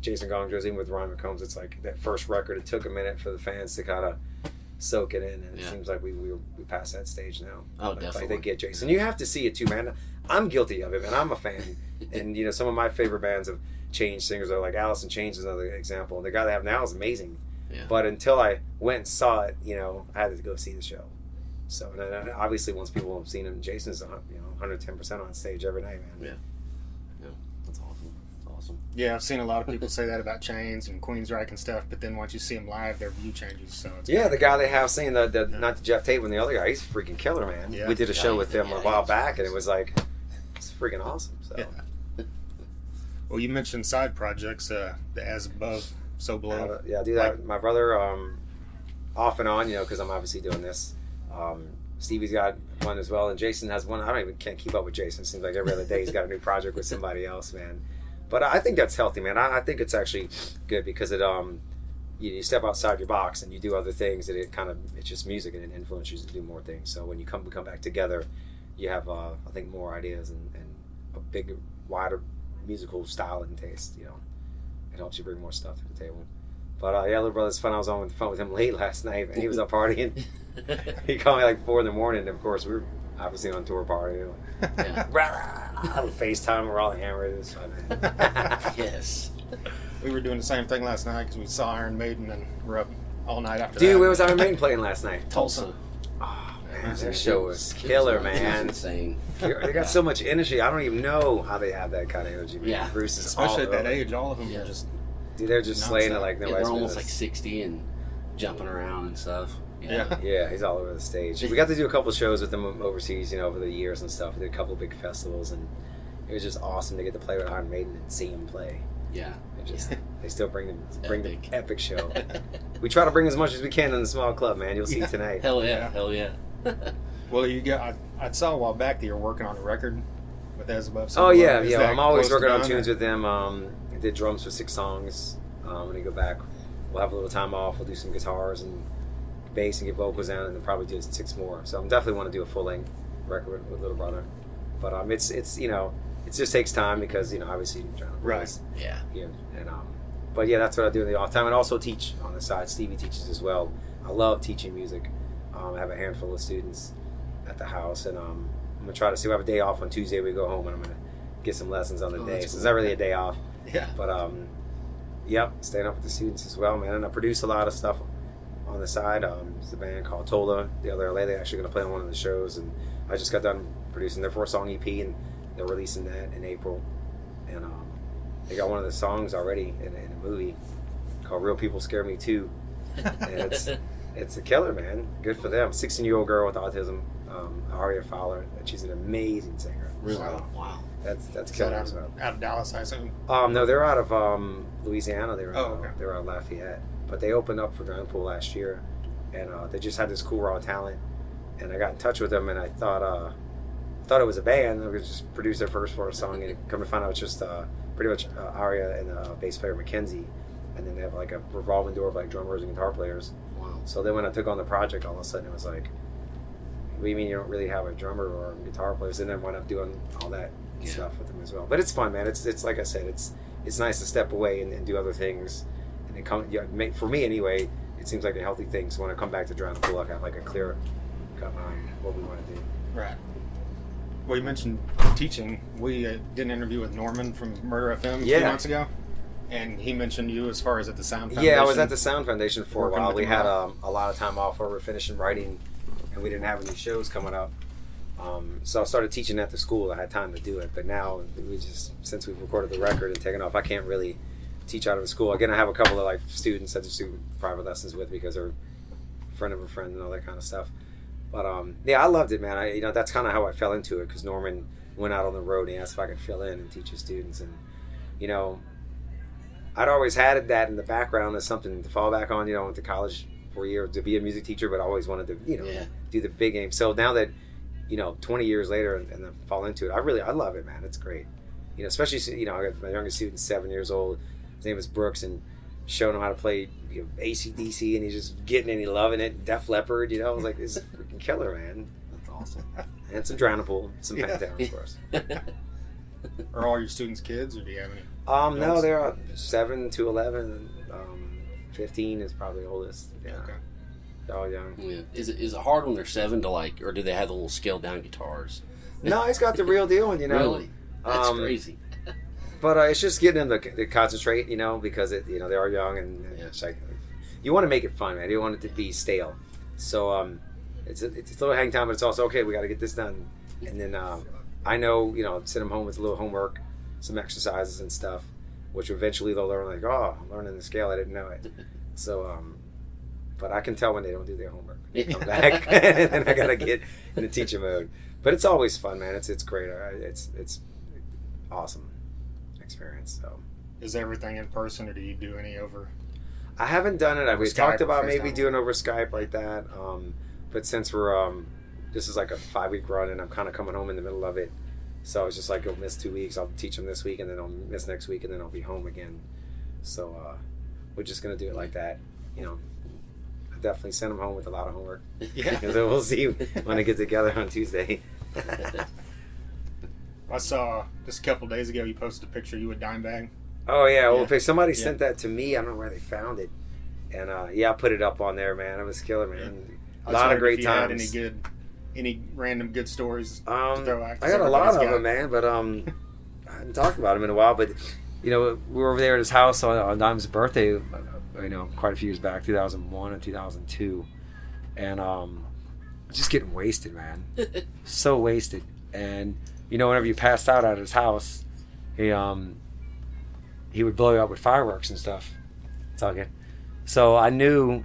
Jason Gongos, even with Ryan McCombs, it's like that first record. It took a minute for the fans to kind of soak it in, and it Yeah. seems like we passed that stage now. Oh, Like, definitely. they get Jason. You have to see it too, man. I'm guilty of it, man. I'm a fan, and you know, some of my favorite bands have changed singers. Are like Alice in Chains is another example. And the guy they have now is amazing. Yeah. But until I went and saw it, you know, I had to go see the show. So and then obviously, once people have seen him, Jason's 110% on stage every night, man. Yeah. That's awesome. That's awesome. Yeah, I've seen a lot of people say that about Chains and Queensryche and stuff, but then once you see them live, their view changes. So it's Yeah, the guy they have singing not the Jeff Tate one, the other guy, he's a freaking killer, man. Yeah. We did a show with him Yeah, a while he's back, and it was like, it's freaking awesome. So Yeah. Well, you mentioned side projects, the As Above, So Below. yeah, I do that. My brother, off and on, you know, because I'm obviously doing this. Stevie's got one as well, and Jason has one. Can't keep up with Jason. It seems like every other day he's got a new project with somebody else, man. But I think that's healthy, man. I think it's actually good because it you step outside your box and you do other things, and it's just music, and it influences you to do more things. So when we come back together, you have I think more ideas and a bigger, wider musical style and taste. You know, it helps you bring more stuff to the table. But yeah, little brother's fun. I was on with fun with him late last night, and he was up partying. He called me like 4 a.m, and of course we were obviously on tour partying. Yeah. I would FaceTime. We're all hammered. It was fun, man. Yes. We were doing the same thing last night because we saw Iron Maiden and we're up all night after that. Dude, where was Iron Maiden playing last night? Tulsa. Oh man, their show was killer, It was man. insane. They got so much energy. I don't even know how they have that kind of energy. Man. Yeah. Bruce is Especially all at that over. age, all of them Yeah. are just... Dude, they're just slaying it like Yeah, nobody's they're almost business. like 60 and jumping around and stuff. Yeah. Yeah, he's all over the stage. We got to do a couple shows with them overseas, you know, over the years and stuff. We did a couple big festivals, and it was just awesome to get to play with Iron Maiden and see him play. Yeah. They still bring the Epic. epic show. We try to bring as much as we can in the small club, man. You'll see Yeah. tonight. Hell yeah. Yeah. Hell yeah. Well, I saw a while back that you were working on a record with As Above, So Oh Below. yeah, Is yeah. that I'm always close to working on done, tunes or- with them. I did drums for 6 songs. When I go back, we'll have a little time off. We'll do some guitars and bass and get vocals down, and then probably do 6 more. So I'm definitely want to do a full length record with Little Brother. But it's you know, it just takes time because, you know, obviously you're trying to Right. Yeah. Yeah, and but yeah, that's what I do in the off time, and also teach on the side. Stevie teaches as well. I love teaching music. I have a handful of students at the house, and I'm gonna try to see. We have a day off on Tuesday. We go home, and I'm gonna get some lessons on the Oh, day. that's So it's cool. not really a day off, Yeah. but yep, staying up with the students as well, man. And I produce a lot of stuff on the side. There's a band called Tola, the other LA. They're actually gonna play on one of the shows, and I just got done producing their 4-song EP, and they're releasing that in April, and they got one of the songs already in a movie called Real People Scare Me Too. And it's a killer, man. Good for them. 16-year-old girl with autism, Aria Fowler. She's an amazing singer. Really? So Wow. that's Is that killer. out, So. out of Dallas, I assume? No, they're out of Louisiana. They were okay. they were out of Lafayette, but they opened up for Drown Pool last year, and they just had this cool raw talent. And I got in touch with them, and I thought it was a band. They were just produce their first 4-song, and come to find out it's just pretty much Aria and bass player Mackenzie, and then they have like a revolving door of like drummers and guitar players. Wow. So then when I took on the project, all of a sudden it was like, what do you mean you don't really have a drummer or a guitar player? And then wound up doing all that Yeah. stuff with them as well. But it's fun, man. It's like I said, it's nice to step away and do other things. And it for me anyway, it seems like a healthy thing. So when I come back to Drown the Pool, I have like a clear cut mind what we want to do. Right. Well, you mentioned teaching. We did an interview with Norman from Murder FM a few Yeah. months ago, and he mentioned you as far as at the Sound Foundation. Yeah, I was at the Sound Foundation for a Working while. with We them had a a lot of time off where we were finishing writing, and we didn't have any shows coming up. So I started teaching at the school. I had time to do it, but now since we've recorded the record and taken off, I can't really teach out of the school. Again, I have a couple of like students that just do private lessons with because they're a friend of a friend and all that kind of stuff. But yeah, I loved it, man. That's kind of how I fell into it because Norman went out on the road and he asked if I could fill in and teach his students, and I'd always had that in the background as something to fall back on. I went to college for a year to be a music teacher, but I always wanted to, Yeah. do the big game. So now that, 20 years later and then fall into it, I love it, man. It's great. Especially, I got my youngest student, 7 years old. His name is Brooks, and showing him how to play AC/DC, and he's just getting it and he's loving it. Def Leppard, I was like, this is freaking killer, man. That's awesome. And some Drownable, some Yeah. Pantera, of course. Are all your students kids, or do you have any? No, Yes. they're 7 to 11. 15 is probably oldest. Yeah. Okay. They're all young. Yeah. Is it hard when they're 7 to like, or do they have the little scaled down guitars? No, he's got the real deal, and Really? That's crazy. But it's just getting them to concentrate, because they are young, and it's like you want to make it fun, man. You don't want it to be stale. So it's a little hang time, but it's also okay. We got to get this done, and then I know send them home with a little homework, some exercises and stuff, which eventually they'll learn. Like, oh, I'm learning the scale. I didn't know it. So, but I can tell when they don't do their homework. Come back, and then I gotta get in the teacher mode. But it's always fun, man. It's great. It's awesome experience. So, is everything in person, or do you do any over? I haven't done it. We Skype, talked about maybe FaceTime. doing over Skype like that. But since we're this is like a 5-week run, and I'm kind of coming home in the middle of it, so it's just like I'll miss 2 weeks. I'll teach them this week, and then I'll miss next week, and then I'll be home again. So we're just gonna do it like that. I definitely send them home with a lot of homework. Yeah. Because we'll see when I get together on Tuesday. I saw just a couple days ago you posted a picture of you with Dimebag. Oh yeah, well, Yeah. somebody Yeah. sent that to me. I don't know where they found it, and I put it up on there, man. It was killer, man. I A was lot of wondering great if you had times. any random good stories to I throw out? got a lot of them, man, but I hadn't talked about them in a while. But we were over there at his house on Dime's birthday, quite a few years back, 2001 and 2002, and just getting wasted, man, so wasted. And whenever you passed out at his house, he would blow you up with fireworks and stuff. It's all good. So I knew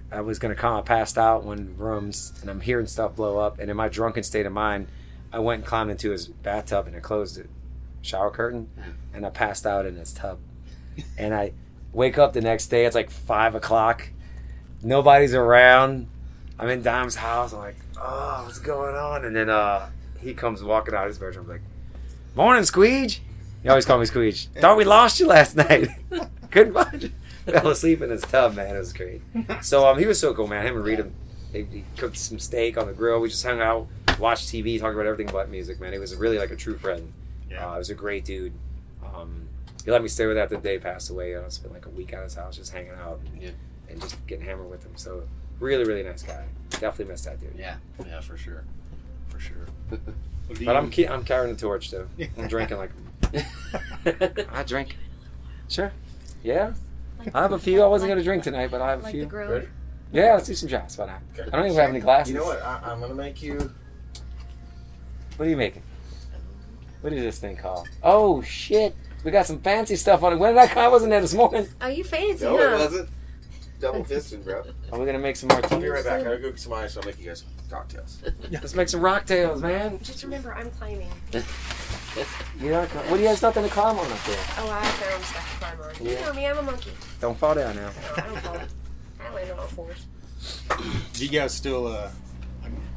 I was going to come. I passed out in one of the rooms, and I'm hearing stuff blow up. And in my drunken state of mind, I went and climbed into his bathtub, and I closed the shower curtain, and I passed out in his tub. And I wake up the next day. It's like 5 o'clock. Nobody's around. I'm in Dime's house. I'm like, oh, what's going on? And then he comes walking out of his bedroom. I'm like, morning, Squeege. He always called me Squeege. Thought we lost you last night. Couldn't find you. Fell asleep in his tub, man. It was great. So he was so cool, man. Him and Rita, he cooked some steak on the grill. We just hung out, watched TV, talked about everything but music, man. He was really like a true friend. Yeah. He was a great dude. He let me stay with that the day he passed away. I spent like a week at his house just hanging out and just getting hammered with him. So really, really nice guy. Definitely missed that dude. Yeah, for sure. But I'm carrying the torch too. I'm drinking like I drink. Sure. Yeah. I have a few. I wasn't gonna drink tonight, but I have a Like few. the Grove. Yeah, let's do some shots. Why not? Okay. I don't even have any glasses. You know what? I'm gonna make you. What are you making? What is this thing called? Oh shit! We got some fancy stuff on it. When did that come? I wasn't there this morning. Oh, you fancy, No, huh? it wasn't. Double fisted, bro. Are we gonna make some I'll be martinis? right back. I gotta go get some ice. I'll make you guys cocktails. Let's make some rocktails, man. Just remember, I'm climbing. What do you have nothing to climb on up there? Oh, I found stuff to climb on. You Yeah. know me, I'm a monkey. Don't fall down now. No, I don't fall. I land on all fours. Do you guys still?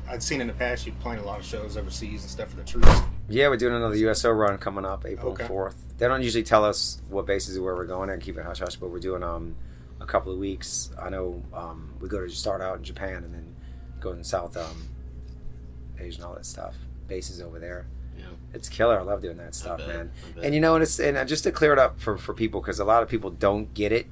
I'd seen in the past you playing a lot of shows overseas and stuff for the troops. Yeah, we're doing another USO run coming up April Okay. 4th. They don't usually tell us what bases where we're going and keep it hush hush, but we're doing a couple of weeks. I know we go to start out in Japan and then go in South Asia and all that stuff. Bases over there. Yeah. It's killer. I love doing that stuff, bet, man. I bet. And and just to clear it up for people, because a lot of people don't get it.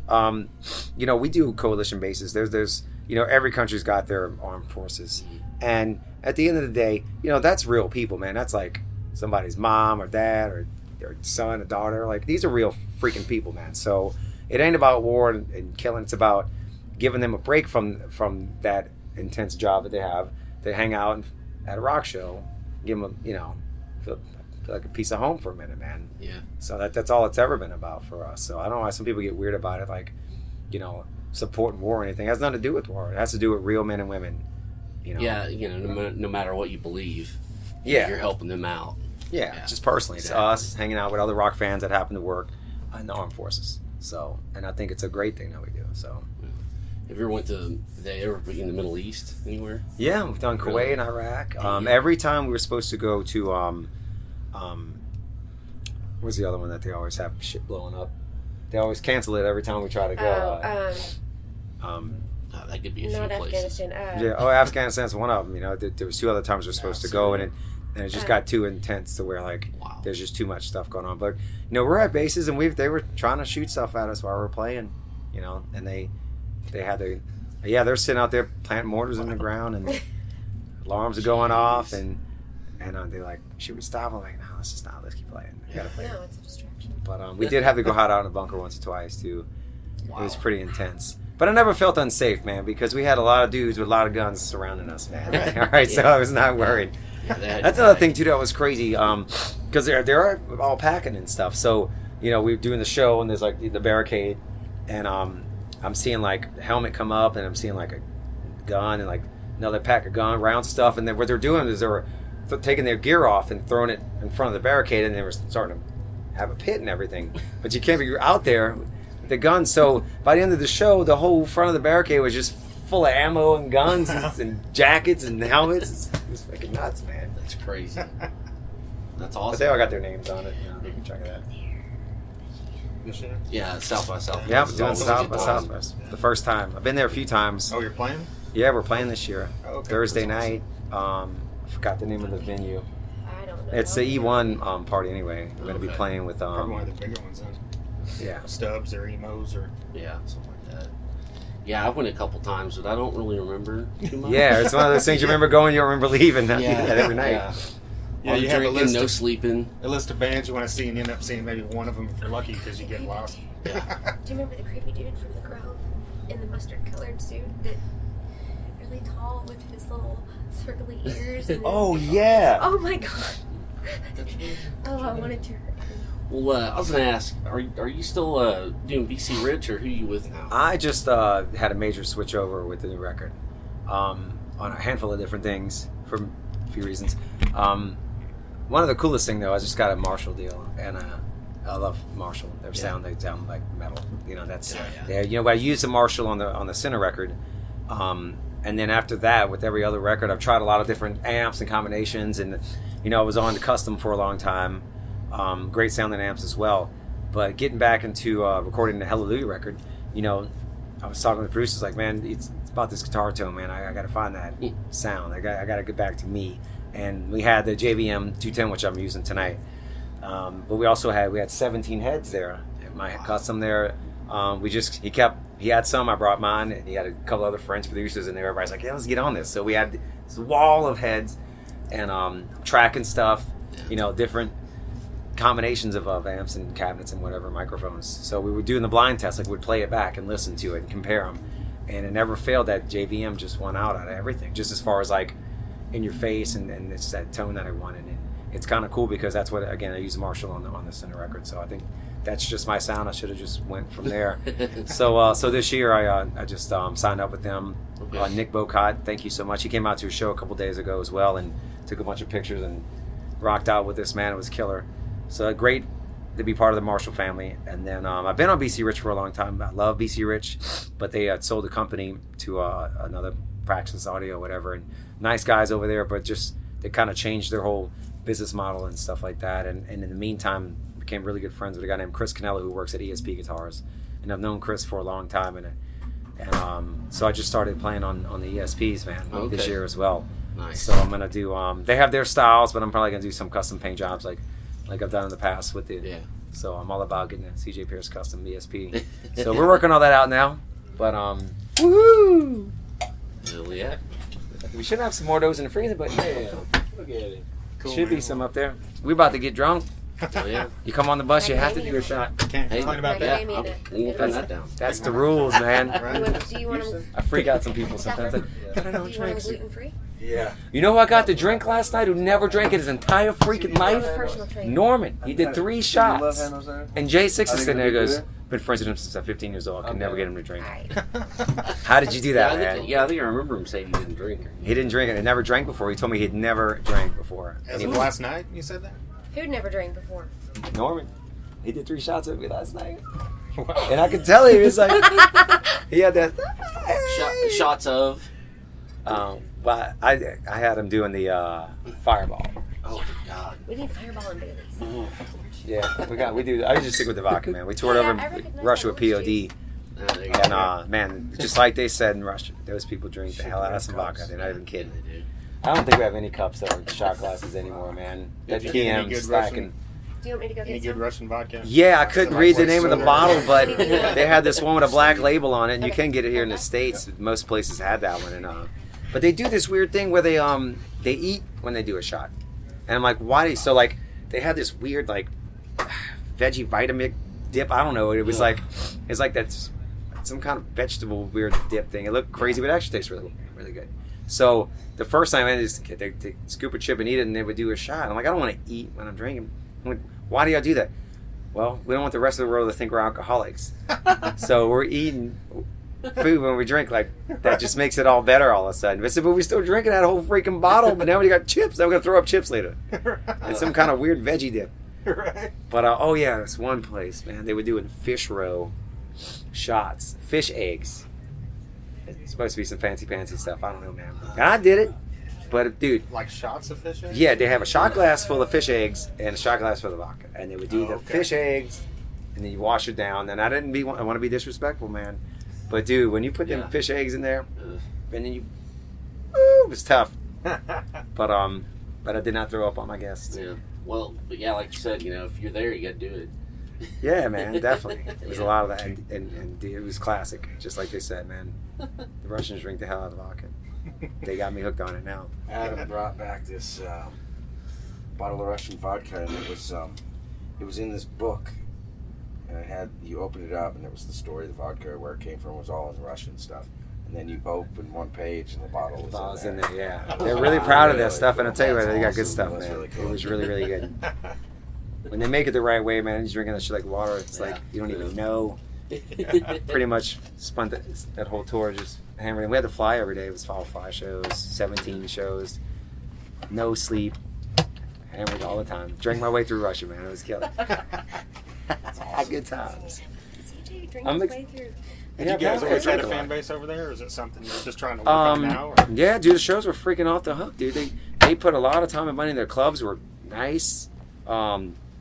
We do coalition bases. There's every country's got their armed forces, and at the end of the day, that's real people, man. That's like somebody's mom or dad or their son or daughter. Like, these are real freaking people, man. So it ain't about war and killing. It's about giving them a break from that intense job that they have. They hang out at a rock show, give them feel like a piece of home for a minute, man. Yeah. So that's all it's ever been about for us. So I don't know why some people get weird about it, like, supporting war or anything. It has nothing to do with war. It has to do with real men and women. Yeah, no matter what you believe, Yeah. you're helping them out. Yeah, just personally. Exactly. It's us hanging out with other rock fans that happen to work in the armed forces. So, and I think it's a great thing that we do. So, Have you ever went to in the Middle East anywhere? yeah, we've done Kuwait Really? and Iraq. Yeah. Every time we were supposed to go to, where's the other one that they always have shit blowing up? They always cancel it every time we try to go. Oh, that could be a not few places. Afghanistan. Afghanistan's one of them. There was 2 other times we were supposed to go, and it just got too intense to where Wow. there's just too much stuff going on. But we're at bases, and they were trying to shoot stuff at us while we were playing, and they had the Yeah, they're sitting out there planting mortars in the ground, and alarms are going off, and they're like, should we stop? I'm like, no, let's just not. Let's keep playing. We gotta play. No, it's a distraction. But we did have to go hide out in the bunker once or twice too. Wow. It was pretty intense. But I never felt unsafe, man, because we had a lot of dudes with a lot of guns surrounding us, man. All right, so I was not worried. That's another thing too that was crazy, because they're all packing and stuff. So we were doing the show, and there's like the barricade, and I'm seeing like a helmet come up, and I'm seeing like a gun and like another pack of gun round stuff, and then what they're doing is they're taking their gear off and throwing it in front of the barricade, and they were starting to have a pit and everything. But you can't be out there with the guns. So by the end of the show, the whole front of the barricade was just full of ammo and guns and jackets and helmets. It was fucking nuts, man. That's crazy. That's awesome. But they all got their names on it. They can check it out. Yeah, South by Southwest. Yeah, I'm doing South by Southwest. The first time. I've been there a few times. Oh, you're playing? Yeah, we're playing this year. Oh, okay. Thursday night. I forgot the name of the venue. I don't know. It's the E1 party anyway. We're going to be playing with... Probably one of the bigger ones then. Yeah. Stubs or emos or... Yeah, something like that. Yeah, I went a couple times, but I don't really remember too much. Yeah, it's one of those things you remember going, you don't remember leaving. You do that every night. Yeah. Yeah, All you have a drinking, list no of- sleeping. A list of bands you want to see, and you end up seeing maybe one of them if you're lucky because you get lost. Do you remember the creepy dude from the Grove in the mustard-colored suit that really tall with his little circly ears? And Oh, yeah. Oh my god! Oh, I wanted to. Well, I was going to ask, are you still doing BC Rich, or who are you with now? I just had a major switch over with the new record on a handful of different things for a few reasons. One of the coolest thing, though, I just got a Marshall deal, and I love Marshall. Their sound, they sound like metal. That's I used the Marshall on the Sinner record, and then after that, with every other record, I've tried a lot of different amps and combinations, and I was on the custom for a long time. Great sounding amps as well. But getting back into recording the Hellalujah record, I was talking to the producers like, man, it's about this guitar tone, man. I got to find that sound. I got to get back to me. And we had the JVM 210, which I'm using tonight. But we also had 17 heads there. My custom there. He had some. I brought mine, and he had a couple other French producers in there. Everybody's like, yeah, let's get on this. So we had this wall of heads and tracking stuff. Different combinations of amps and cabinets and whatever, microphones. So we were doing the blind test, like we'd play it back and listen to it and compare them, and it never failed. That JVM just won out of everything, just as far as like in your face, and it's that tone that I wanted. And it's kind of cool because that's what, again, I use Marshall on the Center record, so I think that's just my sound. I should have just went from there. So this year I just signed up with them. Okay. Nick Bocott, thank you so much. He came out to a show a couple days ago as well and took a bunch of pictures and rocked out with this, man. It was killer. So great to be part of the Marshall family. And then I've been on BC Rich for a long time. I love BC Rich, but they sold the company to another Praxis Audio, whatever. And nice guys over there, but just they kind of changed their whole business model and stuff like that. And in the meantime, became really good friends with a guy named Chris Canella who works at ESP Guitars. And I've known Chris for a long time. And so I just started playing on the ESPs, man, this year as well. Nice. So I'm going to do, they have their styles, but I'm probably going to do some custom paint jobs like I've done in the past with it. Yeah. So I'm all about getting a CJ Pierce custom ESP. So we're working all that out now. But woohoo! Hell yeah. We should have some more of those in the freezer, but yeah, Look at it. Cool, should be man. some up there. We're about to get drunk. Hell yeah. You come on the bus, you have to do a shot. Can't Hey, complain about yeah, that. Maybe we'll put that down. That's the rules, man. Do you want them? I freak out some people sometimes. Like, but I don't Do you want drink. them gluten-free? Yeah. You know who I got to drink last night who never drank in his entire freaking life? Personal trainer. Norman. He did 3 shots. And J6 is sitting there and goes, good? been friends with him since I'm 15 years old. I can never get him to drink. All right. How did you do that, I man? think I remember him saying he didn't drink. He didn't drink it. He never drank before. He told me he'd never drank before. As of last night, you said that? Who'd never drank before? Norman. He did 3 shots with me last night. And I could tell he was like, he had that. Shots of. Well, I had him doing the Fireball. Oh my God. We need Fireball and Baileys. Yeah, we do. I usually stick with the vodka, man. We toured Yeah, over I in recognize Russia that with one, POD. geez. There you go. And man, just like they said in Russia, those people drink the hell out of some vodka. They're not even kidding. They do. I don't think we have any cups that are shot glasses anymore, man. That Did you get any PM good stacking. Do you want me to go Any get good some? Russian vodka? Yeah, I couldn't read the name of the bottle, but Yeah. they had this one with a black label on it, and you can get it here in the States. Most places had that one, and but they do this weird thing where they eat when they do a shot, and I'm like, why? So like they had this weird like veggie vitamin dip. I don't know. It was like it's like that's some kind of vegetable weird dip thing. It looked crazy, but it actually tastes really really good. So the first time I just they scoop a chip and eat it, and they would do a shot. I'm like, I don't want to eat when I'm drinking. I'm like, why do y'all do that? Well, we don't want the rest of the world to think we're alcoholics. So we're eating food when we drink. Like that just makes it all better all of a sudden. But we're still drinking that whole freaking bottle. But now we got chips. Now we're gonna throw up chips later. And some kind of weird veggie dip. Right. But oh yeah, this one place, man, they were doing fish roe shots, fish eggs. It's supposed to be some fancy stuff. I don't know, man. And I did it, but dude, Like shots of fish eggs? yeah, they have a shot glass full of fish eggs and a shot glass full of vodka, and they would do the fish eggs, and then you wash it down. And I want to be disrespectful, man, but dude, when you put them fish eggs in there, and then it was tough. But I did not throw up on my guests. Yeah. Well, but yeah, like you said, if you're there, you got to do it. Yeah, man, definitely. It was a lot of that, and it was classic, just like they said, man. The Russians drink the hell out of vodka. They got me hooked on it now. Adam brought back this bottle of Russian vodka, and it was in this book, and you opened it up, and it was the story of the vodka, where it came from, was all in Russian stuff. And then you open one page, and the bottle was in there. Yeah. They're really proud of that stuff, and I'll tell you what, they got good That's stuff, awesome. man. That's really cool. It was really, really good. When they make it the right way, man, you're drinking that shit like water. It's like you don't even know. Pretty much spent that whole tour just hammering. We had to fly every day. It was all 5 shows, 17 shows, no sleep, hammered all the time. Drank my way through Russia, man. It was killing. Had good times. CJ drinking I'm his ex- way through. Did you guys man, always I had a drank fan lot. base over there, or is it something you're just trying to work on now? Or? Yeah, dude, the shows were freaking off the hook, dude. They put a lot of time and money in their clubs. Were nice.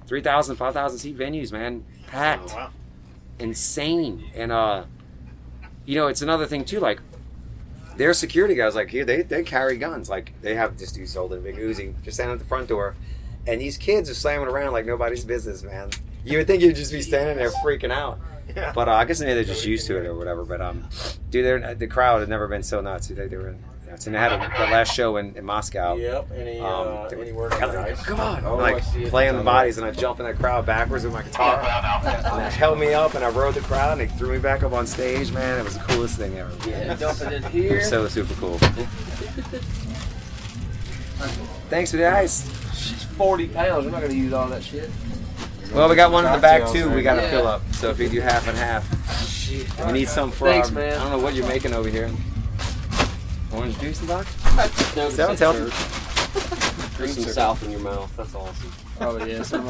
3,000, 5,000 seat venues, man. Packed. Oh, wow. Insane. And it's another thing too, like their security guys, like here, they carry guns. Like they have this dude's holding a big Uzi, just standing at the front door, and these kids are slamming around like nobody's business, man. You would think you'd just be standing there freaking out. Yeah. But I guess maybe they're just used to it or whatever. But dude, the crowd had never been so nuts. They were nuts. And they had the last show in Moscow. Yep. They Any were word on yelling, the ice? come on, Oh, like I see it. playing the bodies, and I jump in that crowd backwards with my guitar, and they held me up, and I rode the crowd, and they threw me back up on stage, man. It was the coolest thing ever. Yeah, Dumping it It here. was so super cool. Thanks for the ice. She's 40 pounds. We're not gonna use all that shit. Well, we got one in the back too. We got to Yeah. fill up. So if you do half and half, Shit. we need some for Thanks, our, man. I don't know what you're making over here. Orange juice and vodka? No, Sounds healthy. Drink some south in your mouth. That's awesome. Oh yeah, some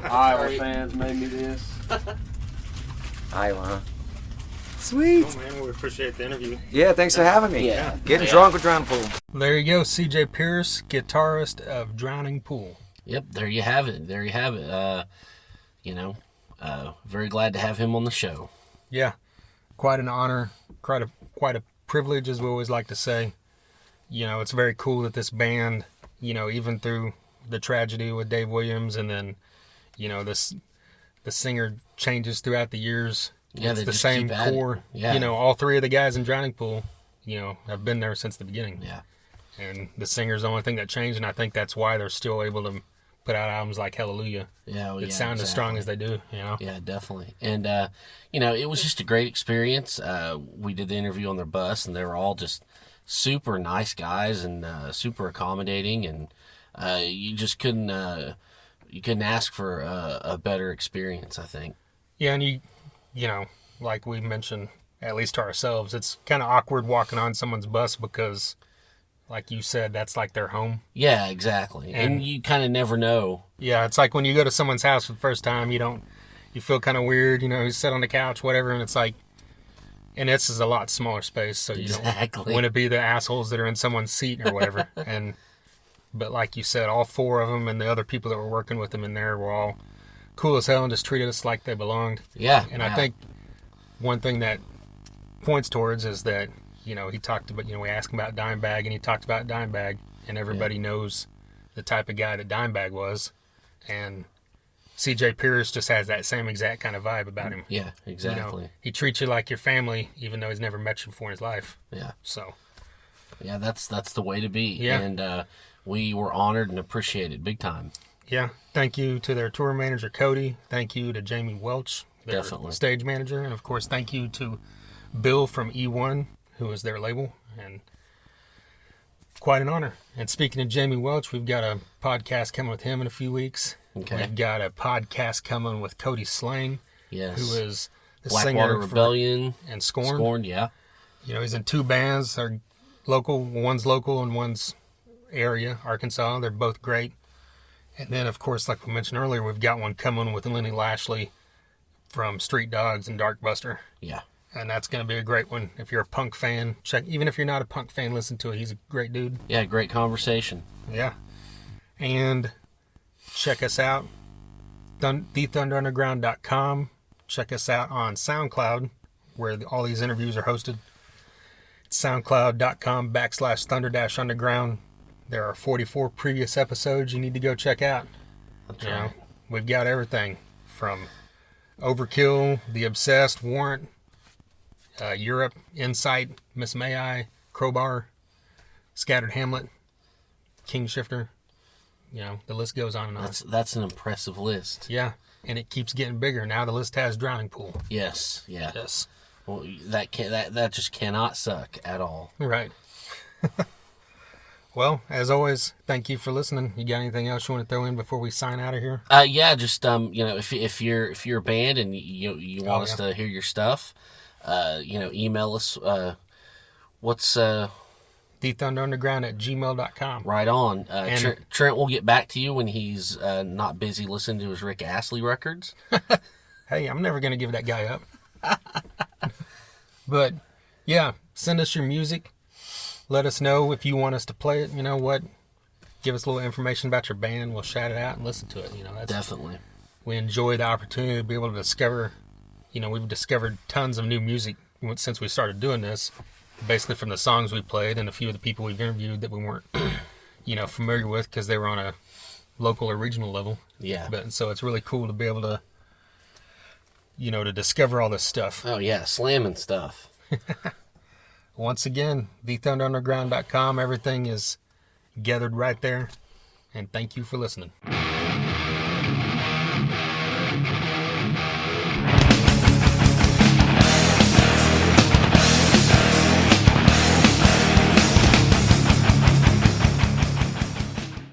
Iowa fans made me this. Iowa, huh? Sweet. Oh, man, we appreciate the interview. Yeah, thanks for having me. Yeah. Getting drunk with Drown Pool. There you go, CJ Pierce, guitarist of Drowning Pool. Yep, there you have it. Very glad to have him on the show. Yeah, quite an honor, quite a privilege, as we always like to say. It's very cool that this band, even through the tragedy with Dave Williams, and then, the singer changes throughout the years. Yeah, It's they the just same keep at it. core. Yeah. All 3 of the guys in Drowning Pool, have been there since the beginning. Yeah. And the singer's the only thing that changed, and I think that's why they're still able to put out albums like Hellalujah. Yeah, well, It yeah, sounds as strong exactly. as they do, Yeah, definitely. And, it was just a great experience. We did the interview on their bus, and they were all just super nice guys and super accommodating. And you just couldn't ask for a better experience, I think. Yeah, and like we mentioned, at least to ourselves, it's kind of awkward walking on someone's bus because, like you said, that's like their home. Yeah, exactly. And you kind of never know. Yeah, it's like when you go to someone's house for the first time, you feel kind of weird, you sit on the couch, whatever, and it's like, and this is a lot smaller space, so you Exactly. don't want to be the assholes that are in someone's seat or whatever. But like you said, all 4 of them and the other people that were working with them in there were all cool as hell and just treated us like they belonged. Yeah. And yeah. I think one thing that points towards is that, he talked about, we asked him about Dimebag, and he talked about Dimebag, and everybody knows the type of guy that Dimebag was. And CJ Pierce just has that same exact kind of vibe about him. Yeah, exactly. You know, he treats you like your family, even though he's never met you before in his life. Yeah. So. Yeah, that's the way to be. Yeah. And we were honored and appreciated big time. Yeah. Thank you to their tour manager, Cody. Thank you to Jamie Welch, their Definitely. stage manager. And, of course, thank you to Bill from E1, who is their label. And quite an honor. And speaking of Jamie Welch, we've got a podcast coming with him in a few weeks. Okay. We've got a podcast coming with Cody Slane, Yes. who is the Blackwater singer Rebellion. and Scorn. Scorn, yeah. You know, he's in two bands. They're local. One's local and one's area, Arkansas. They're both great. And then, of course, like we mentioned earlier, we've got one coming with Lenny Lashley from Street Dogs and Darkbuster. Yeah. And that's going to be a great one. If you're a punk fan, check. Even if you're not a punk fan, listen to it. He's a great dude. Yeah, great conversation. Yeah. And check us out, thethunderunderground.com. Check us out on SoundCloud, where all these interviews are hosted. It's soundcloud.com/thunder-underground. There are 44 previous episodes you need to go check out. That's You know, right. we've got everything from Overkill, The Obsessed, Warrant, Europe, Insight, Miss May I, Crowbar, Scattered Hamlet, King Shifter. You know, the list goes on and on. That's an impressive list. Yeah, and it keeps getting bigger. Now the list has Drowning Pool. Yes, yeah. Yes. Well, that just cannot suck at all. Right. Well, as always, thank you for listening. You got anything else you want to throw in before we sign out of here? Yeah, just you know, if you're a band and you want us to hear your stuff, you know, email us. What's thethunderunderground@gmail.com. right on? And- Trent will get back to you when he's not busy listening to his Rick Astley records. Hey, I'm never going to give that guy up. But, yeah, send us your music. Let us know if you want us to play it. You know what? Give us a little information about your band. We'll shout it out and listen to it. You know, that's Definitely. we enjoy the opportunity to be able to discover. You know, we've discovered tons of new music since we started doing this. Basically, from the songs we played and a few of the people we've interviewed that we weren't, you know, familiar with because they were on a local or regional level. Yeah. But so it's really cool to be able to, you know, to discover all this stuff. Oh yeah, slamming stuff. Once again, thethunderunderground.com. Everything is gathered right there. And thank you for listening.